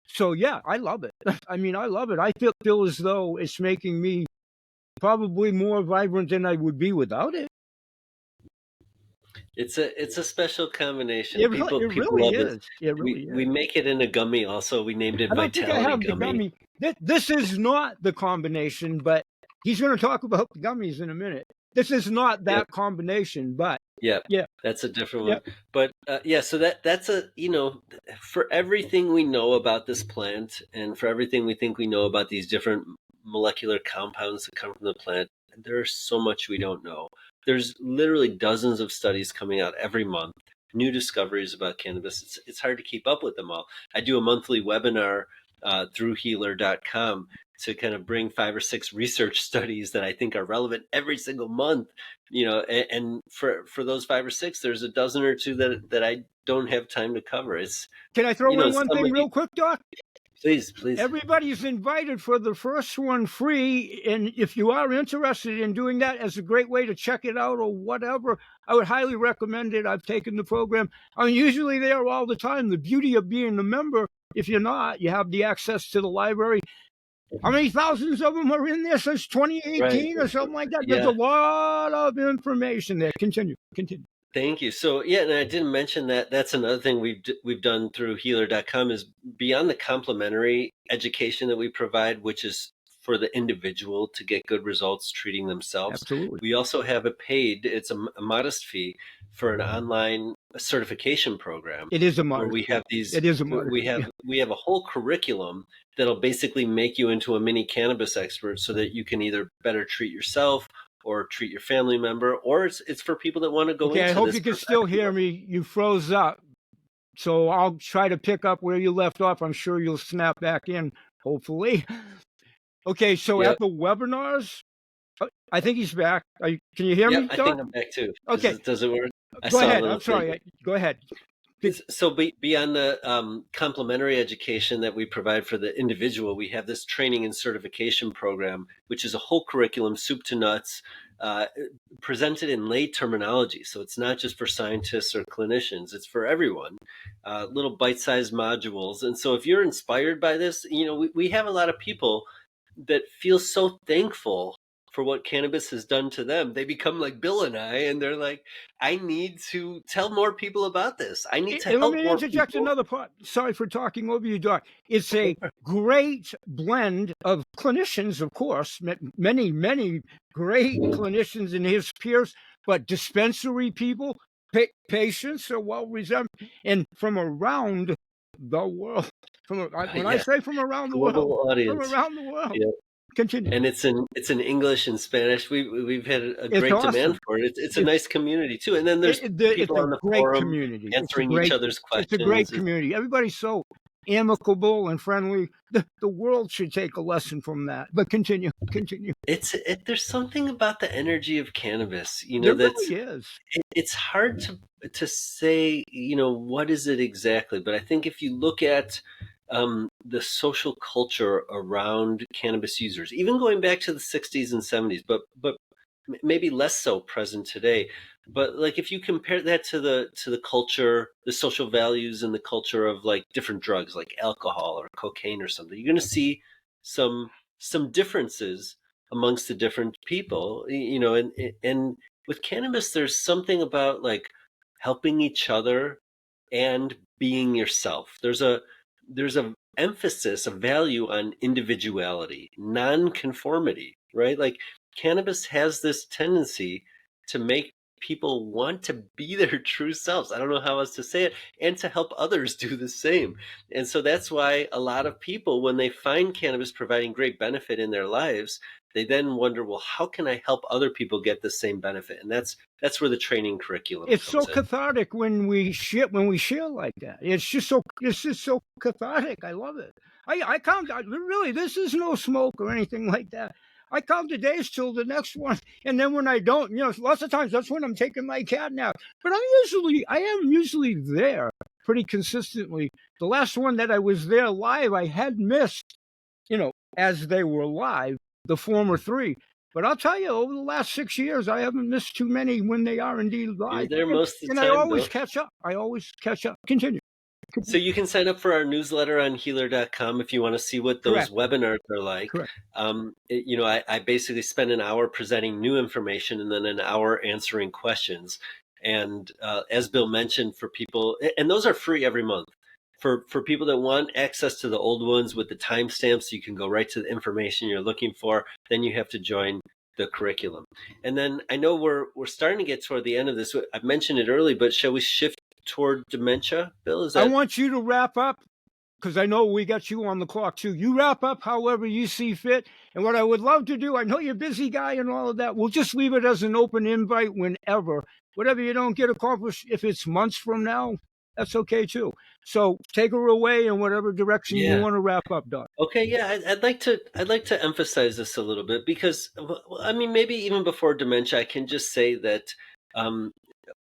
So yeah, I love it. I mean, I love it. I feel as though it's making me probably more vibrant than I would be without it. It's a special combination. It People really love it. is. It really is. We make it in a gummy also. We named it I don't think I Vitality have the Gummy. This is not the combination, but he's going to talk about the gummies in a minute. This is not that combination, but yeah, that's a different one. But so that's a, for everything we know about this plant and for everything we think we know about these different molecular compounds that come from the plant, there's so much we don't know. There's literally dozens of studies coming out every month, new discoveries about cannabis. It's hard to keep up with them all. I do a monthly webinar through healer.com to kind of bring 5 or 6 research studies that I think are relevant every single month, and for those 5 or 6, there's a dozen or two that I don't have time to cover. Can I throw in one thing real quick, Doc? Please. Everybody's invited for the first one free. And if you are interested in doing that as a great way to check it out or whatever, I would highly recommend it. I've taken the program. I'm usually there all the time. The beauty of being a member, if you're not, you have the access to the library. How many thousands of them are in there since 2018 or something like that? Yeah. There's a lot of information there. Continue. Thank you. So and I didn't mention that. That's another thing we've done through healer.com is beyond the complementary education that we provide, which is for the individual to get good results treating themselves. Absolutely. We also have it's a modest fee for an online certification program. It is a modest. Where we have these. It is a modest. We have a whole curriculum that'll basically make you into a mini cannabis expert, so that you can either better treat yourself or treat your family member, or it's for people that want to go into this. I hope you can still hear me. You froze up. So I'll try to pick up where you left off. I'm sure you'll snap back in, hopefully. Okay, so at the webinars, I think he's back. Can you hear me, Doc? I think I'm back too. Okay. Does it work? Go ahead. I'm sorry. Go ahead. So beyond the complementary education that we provide for the individual, we have this training and certification program, which is a whole curriculum, soup to nuts, presented in lay terminology. So it's not just for scientists or clinicians, it's for everyone, little bite-sized modules. And so if you're inspired by this, we have a lot of people that feel so thankful for what cannabis has done to them. They become like Bill and I, and they're like, I need to tell more people about this. I need to help more people. Let me interject another part. Sorry for talking over you, Doc. It's a great blend of clinicians, of course, many, many great clinicians and his peers, but dispensary people, patients are well represented, and from around the world. I say from around the world, audience. From around the world. Yeah. Continue. And it's in English and Spanish. We've had a great demand for it. It's a nice community too. And then there's people on the forum community. answering each other's questions. It's a great community. Everybody's so amicable and friendly. The world should take a lesson from that. But continue. There's something about the energy of cannabis, there really is. It's hard to say, what is it exactly? But I think if you look at the social culture around cannabis users, even going back to the 60s and 70s, but maybe less so present today. But like if you compare that to the culture, the social values and the culture of like different drugs like alcohol or cocaine or something, you're going to see some differences amongst the different people, and with cannabis, there's something about like helping each other and being yourself. There's a emphasis, a value on individuality, non-conformity, right? Like cannabis has this tendency to make people want to be their true selves. I don't know how else to say it, and to help others do the same. And so that's why a lot of people, when they find cannabis providing great benefit in their lives, they then wonder, well, how can I help other people get the same benefit? And that's where the training curriculum It's so comes in. cathartic when we share like that. It's just so cathartic. I love it. I count really. This is no smoke or anything like that. I count the days till the next one, and then when I don't, lots of times that's when I'm taking my cat nap. But I am usually there pretty consistently. The last one that I was there live, I had missed, as they were live, the former three. But I'll tell you, over the last 6 years, I haven't missed too many when they are indeed You're live. there most of And the I time, always Bill. catch up. Continue. So you can sign up for our newsletter on healer.com if you want to see what those Correct. webinars are like. Correct. I basically spend an hour presenting new information and then an hour answering questions. And as Bill mentioned, for people, and those are free every month. For people that want access to the old ones with the timestamps, so you can go right to the information you're looking for, then you have to join the curriculum. And then I know we're starting to get toward the end of this. I've mentioned it early, but shall we shift toward dementia, Bill? I want you to wrap up, because I know we got you on the clock too. You wrap up however you see fit. And what I would love to do, I know you're a busy guy and all of that, we'll just leave it as an open invite whenever. Whatever you don't get accomplished, if it's months from now, that's okay too. So take her away in whatever direction you want to wrap up, Doc. Okay, yeah, I'd like to emphasize this a little bit because, I mean, maybe even before dementia, I can just say that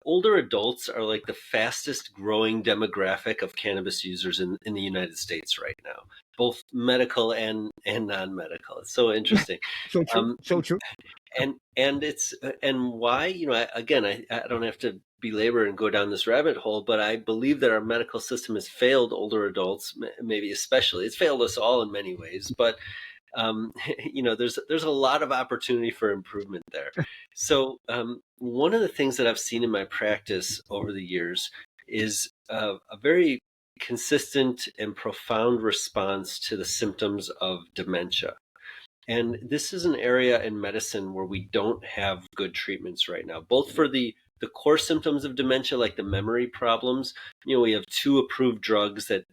older adults are like the fastest growing demographic of cannabis users in the United States right now, both medical and non-medical. It's so interesting. So true. So true. And it's and why, I don't have to belabor and go down this rabbit hole, but I believe that our medical system has failed older adults, maybe especially. It's failed us all in many ways, but there's a lot of opportunity for improvement there. So one of the things that I've seen in my practice over the years is a very consistent and profound response to the symptoms of dementia. And this is an area in medicine where we don't have good treatments right now, both for the core symptoms of dementia, like the memory problems. We have 2 approved drugs that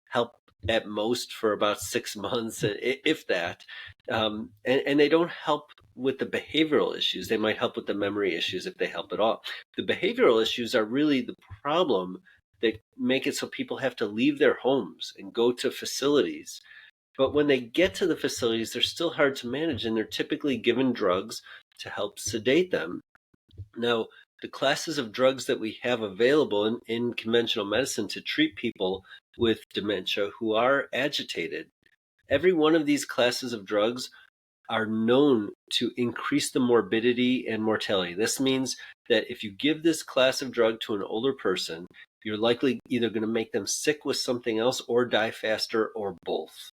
help at most for about 6 months, if that. And they don't help with the behavioral issues. They might help with the memory issues if they help at all. The behavioral issues are really the problem that make it so people have to leave their homes and go to facilities. But when they get to the facilities, they're still hard to manage, and they're typically given drugs to help sedate them. Now, the classes of drugs that we have available in conventional medicine to treat people with dementia who are agitated, every one of these classes of drugs are known to increase the morbidity and mortality. This means that if you give this class of drug to an older person, you're likely either going to make them sick with something else or die faster, or both.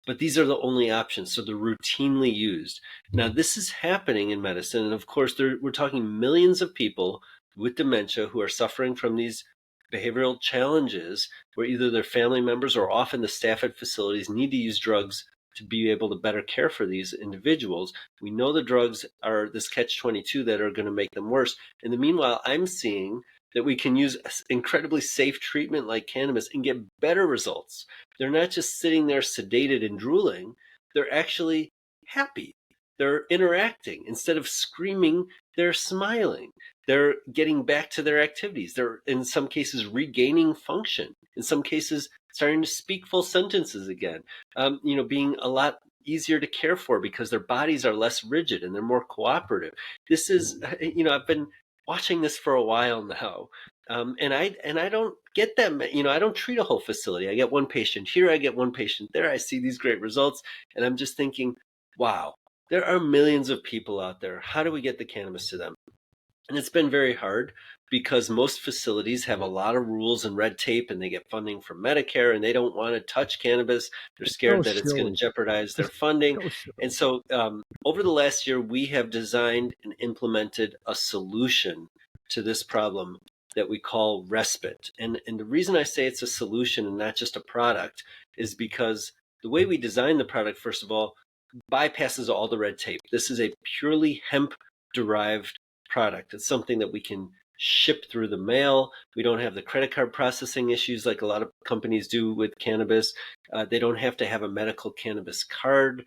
But these are the only options, so they're routinely used. Now, this is happening in medicine, and of course, we're talking millions of people with dementia who are suffering from these behavioral challenges, where either their family members or often the staff at facilities need to use drugs to be able to better care for these individuals. We know the drugs are this catch-22 that are going to make them worse. In the meanwhile, I'm seeing that we can use incredibly safe treatment like cannabis and get better results. They're not just sitting there sedated and drooling. They're actually happy. They're interacting. Instead of screaming, they're smiling. They're getting back to their activities. They're, in some cases, regaining function. In some cases, starting to speak full sentences again. Being a lot easier to care for because their bodies are less rigid and they're more cooperative. This is, I've been watching this for a while now. And I don't get them. I don't treat a whole facility. I get one patient here, I get one patient there. I see these great results, and I'm just thinking, wow, there are millions of people out there. How do we get the cannabis to them? And it's been very hard because most facilities have a lot of rules and red tape, and they get funding from Medicare, and they don't want to touch cannabis. They're scared that it's going to jeopardize their funding. And so over the last year, we have designed and implemented a solution to this problem that we call respite. And the reason I say it's a solution and not just a product is because the way we design the product, first of all, bypasses all the red tape. This is a purely hemp-derived product. It's something that we can ship through the mail. We don't have the credit card processing issues like a lot of companies do with cannabis. They don't have to have a medical cannabis card.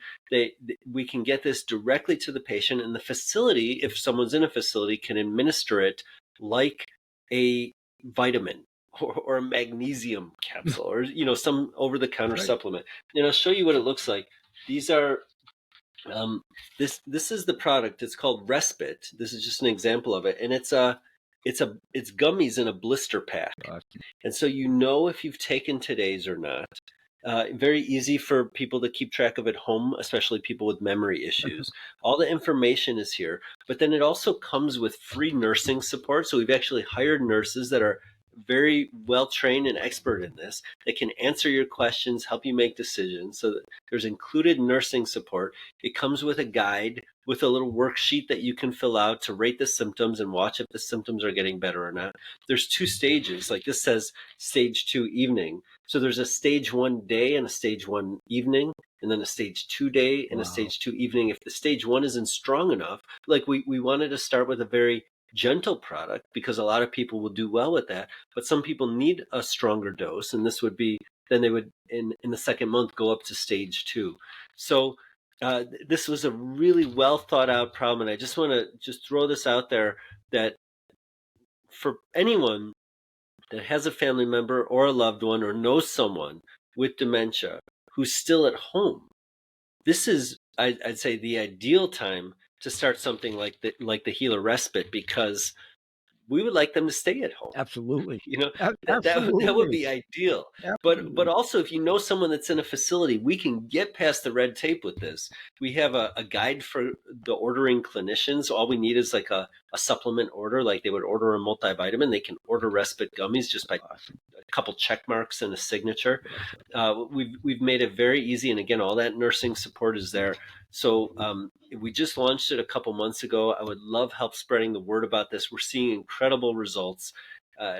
We can get this directly to the patient, and the facility, if someone's in a facility, can administer it like a vitamin or a magnesium capsule or some over-the-counter supplement. And I'll show you what it looks like. These are this is the product. It's called Respite. This is just an example of it, and it's gummies in a blister pack. And so if you've taken today's or not. Very easy for people to keep track of at home, especially people with memory issues. All the information is here, but then it also comes with free nursing support. So we've actually hired nurses that are very well trained and expert in this. They can answer your questions, help you make decisions. So there's included nursing support. It comes with a guide with a little worksheet that you can fill out to rate the symptoms and watch if the symptoms are getting better or not. There's 2 stages. Like this says stage 2 evening. So there's a stage 1 day and a stage 1 evening, and then a stage 2 day and a stage 2 evening. If the stage 1 isn't strong enough, like we wanted to start with a very gentle product because a lot of people will do well with that, but some people need a stronger dose, and this would be, then they would in the second month go up to stage 2. So this was a really well thought out problem, and I just want to throw this out there that for anyone that has a family member or a loved one or knows someone with dementia who's still at home, this is, I'd say, the ideal time to start something like the Healer Respite, because we would like them to stay at home. Absolutely. That would be ideal. But also, if you know someone that's in a facility, we can get past the red tape with this. We have a guide for the ordering clinicians. All we need is like a supplement order, like they would order a multivitamin. They can order Respite gummies just by a couple check marks and a signature. We've made it very easy, and again, all that nursing support is there. So we just launched it a couple months ago. I would love help spreading the word about this. We're seeing incredible results.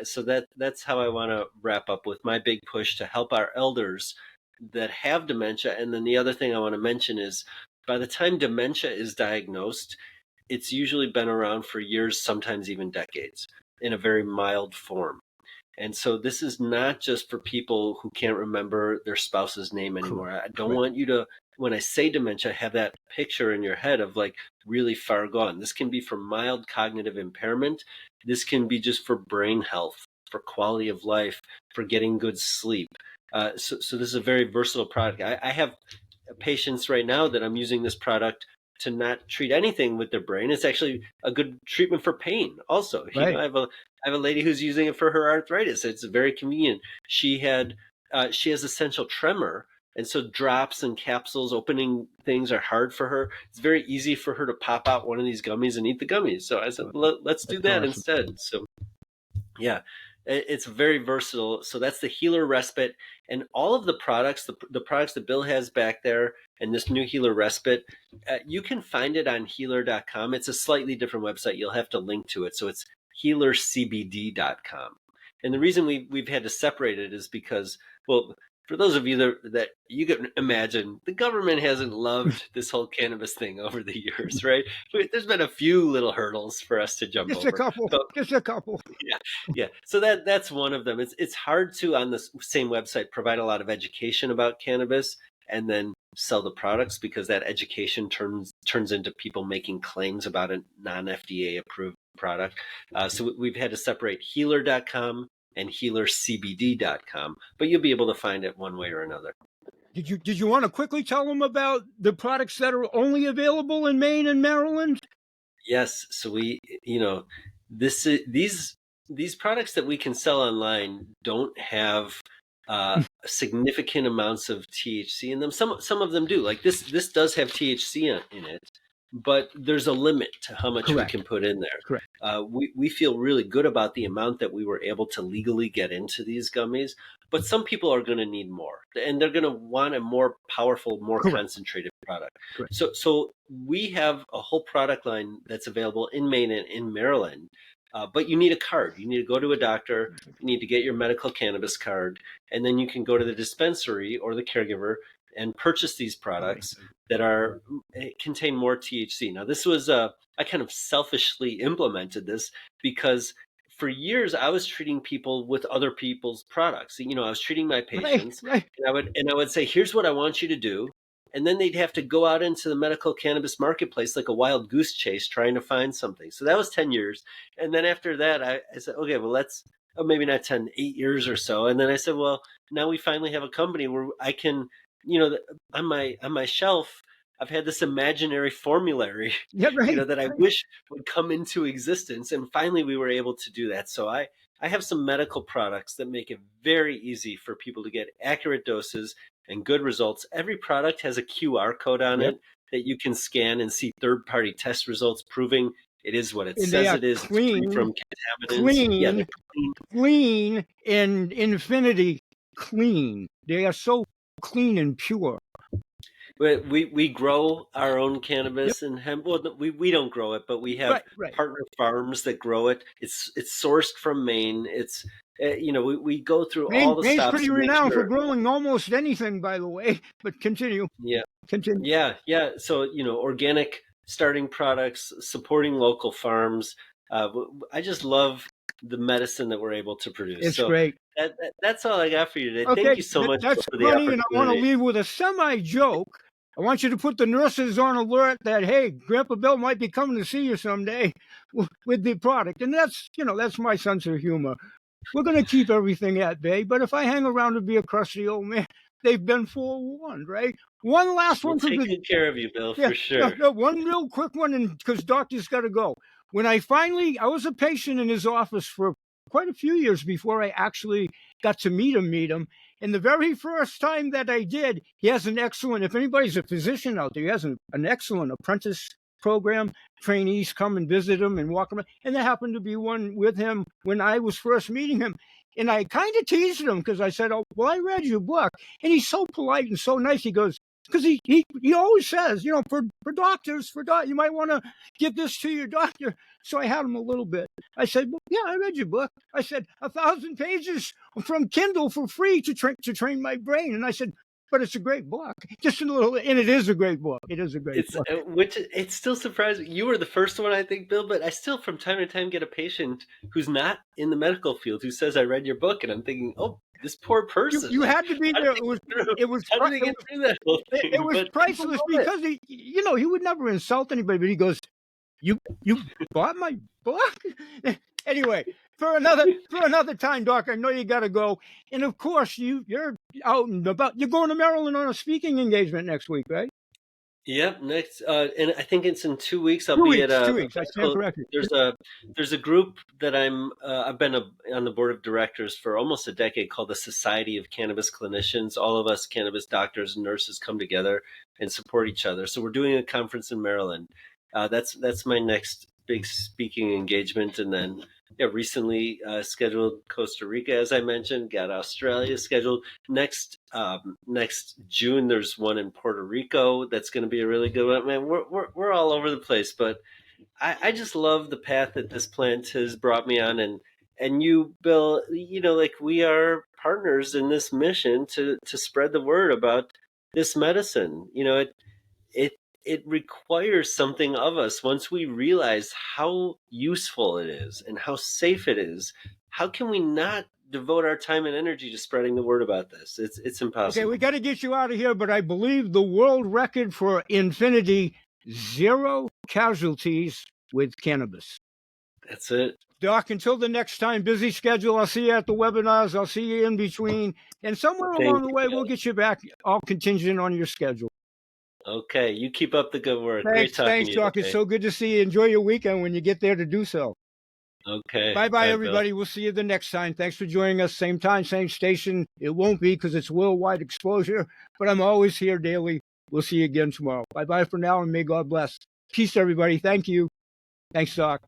So that's how I want to wrap up with my big push to help our elders that have dementia. And then the other thing I want to mention is, by the time dementia is diagnosed, it's usually been around for years, sometimes even decades, in a very mild form. And so this is not just for people who can't remember their spouse's name anymore. I don't want you to, when I say dementia, have that picture in your head of like really far gone. This can be for mild cognitive impairment. This can be just for brain health, for quality of life, for getting good sleep. So this is a very versatile product. I have patients right now that I'm using this product to not treat anything with their brain. It's actually a good treatment for pain also. Right. I have a lady who's using it for her arthritis. It's very convenient. She has essential tremor, and so drops and capsules, opening things are hard for her. It's very easy for her to pop out one of these gummies and eat the gummies. So I said, let's do that instead. So yeah, it's very versatile. So that's the Healer Respite, and all of the products, the products that Bill has back there, and this new Healer Respite, you can find it on healer.com. It's a slightly different website. You'll have to link to it. So it's healercbd.com. And the reason we've had to separate it is because, well, for those of you that you can imagine, the government hasn't loved this whole cannabis thing over the years, right? There's been a few little hurdles for us to jump over. Just a couple. Yeah. So that's one of them. It's hard to, on the same website, provide a lot of education about cannabis and then sell the products, because that education turns into people making claims about a non-FDA approved product. So we've had to separate healer.com and healercbd.com, but you'll be able to find it one way or another. Did you want to quickly tell them about the products that are only available in Maine and Maryland? Yes. So these products that we can sell online don't have significant amounts of THC in them. Some of them do. Like this does have THC in it, but there's a limit to how much we can put in there. Correct. We feel really good about the amount that we were able to legally get into these gummies, but some people are going to need more, and they're going to want a more powerful, more concentrated product. So we have a whole product line that's available in Maine and in Maryland. But you need a card. You need to go to a doctor. You need to get your medical cannabis card, and then you can go to the dispensary or the caregiver and purchase these products that contain more THC. Now, this was I kind of selfishly implemented this because for years I was treating people with other people's products. I was treating my patients, Right. and I would say, "Here's what I want you to do." And then they'd have to go out into the medical cannabis marketplace like a wild goose chase trying to find something. So that was 10 years. And then after that, I said, okay, well, maybe not 10, 8 years or so. And then I said, well, now we finally have a company where I can, on my shelf, I've had this imaginary formulary, Yeah, right. that I wish would come into existence. And finally, we were able to do that. So I have some medical products that make it very easy for people to get accurate doses and good results. Every product has a QR code on Yep. it that you can scan and see third-party test results proving it is what it And says it is. It's free from contaminants. clean, and infinity clean. They are so clean and pure. We grow our own cannabis and hemp. Well, we don't grow it, but we have partner farms that grow it. It's sourced from Maine. It's we go through all the Maine's stops. pretty renowned for growing almost anything, by the way. But continue. Continue. Yeah. So organic starting products, supporting local farms. I just love the medicine that we're able to produce. It's great. That's all I got for you today. Okay, Thank you so much that's for the funny, opportunity. and I want to leave with a semi-joke. I want you to put the nurses on alert that, hey, Grandpa Bill might be coming to see you someday with the product. And that's my sense of humor. We're going to keep everything at bay, but if I hang around to be a crusty old man, they've been forewarned, right? One last one. We'll take care of you, Bill, for sure. No, one real quick one, and because doctor's got to go. When I was a patient in his office for quite a few years before I actually got to meet him. And the very first time that I did, he has an excellent, if anybody's a physician out there, he has an excellent apprentice program. Trainees come and visit him and walk around. And there happened to be one with him when I was first meeting him. And I kind of teased him because I said, oh, well, I read your book. And he's so polite and so nice. He goes, because he always says, for doctors, you might want to give this to your doctor. So I had him a little bit. I said, well, yeah, I read your book. I said, 1,000 pages from Kindle for free to train my brain. And I said, but it's a great book. Just a little, and it is a great book. It is a great book. It's still surprising. You were the first one, I think, Bill, but I still from time to time get a patient who's not in the medical field who says, I read your book. And I'm thinking, oh, this poor person. You had to be there. It was priceless because he would never insult anybody, but he goes, you bought my book? Anyway, for another time, Doc, I know you got to go. And of course, you're out and about. You're going to Maryland on a speaking engagement next week, right? Yep, next, and I think it's in 2 weeks. I'll be at 2 weeks. I stand corrected. There's a group that I've been on the board of directors for almost a decade called the Society of Cannabis Clinicians. All of us cannabis doctors and nurses come together and support each other. So we're doing a conference in Maryland. That's my next big speaking engagement, and then recently scheduled Costa Rica, as I mentioned. Got Australia scheduled next June. There's one in Puerto Rico that's going to be a really good one. Man, we're all over the place, but I just love the path that this plant has brought me on, and you, Bill. Like we are partners in this mission to spread the word about this medicine. It requires something of us. Once we realize how useful it is and how safe it is, how can we not devote our time and energy to spreading the word about this? It's impossible. Okay, we got to get you out of here, but I believe the world record for infinity, 0 casualties with cannabis. That's it. Doc, until the next time, busy schedule. I'll see you at the webinars. I'll see you in between. And somewhere along the way, we'll get you back, all contingent on your schedule. Okay, you keep up the good work. Great talking thanks, to you. Doc. It's so good to see you. Enjoy your weekend when you get there to do so. Okay. Bye-bye, everybody. Bill. We'll see you the next time. Thanks for joining us. Same time, same station. It won't be because it's worldwide exposure, but I'm always here daily. We'll see you again tomorrow. Bye-bye for now, and may God bless. Peace, everybody. Thank you. Thanks, Doc.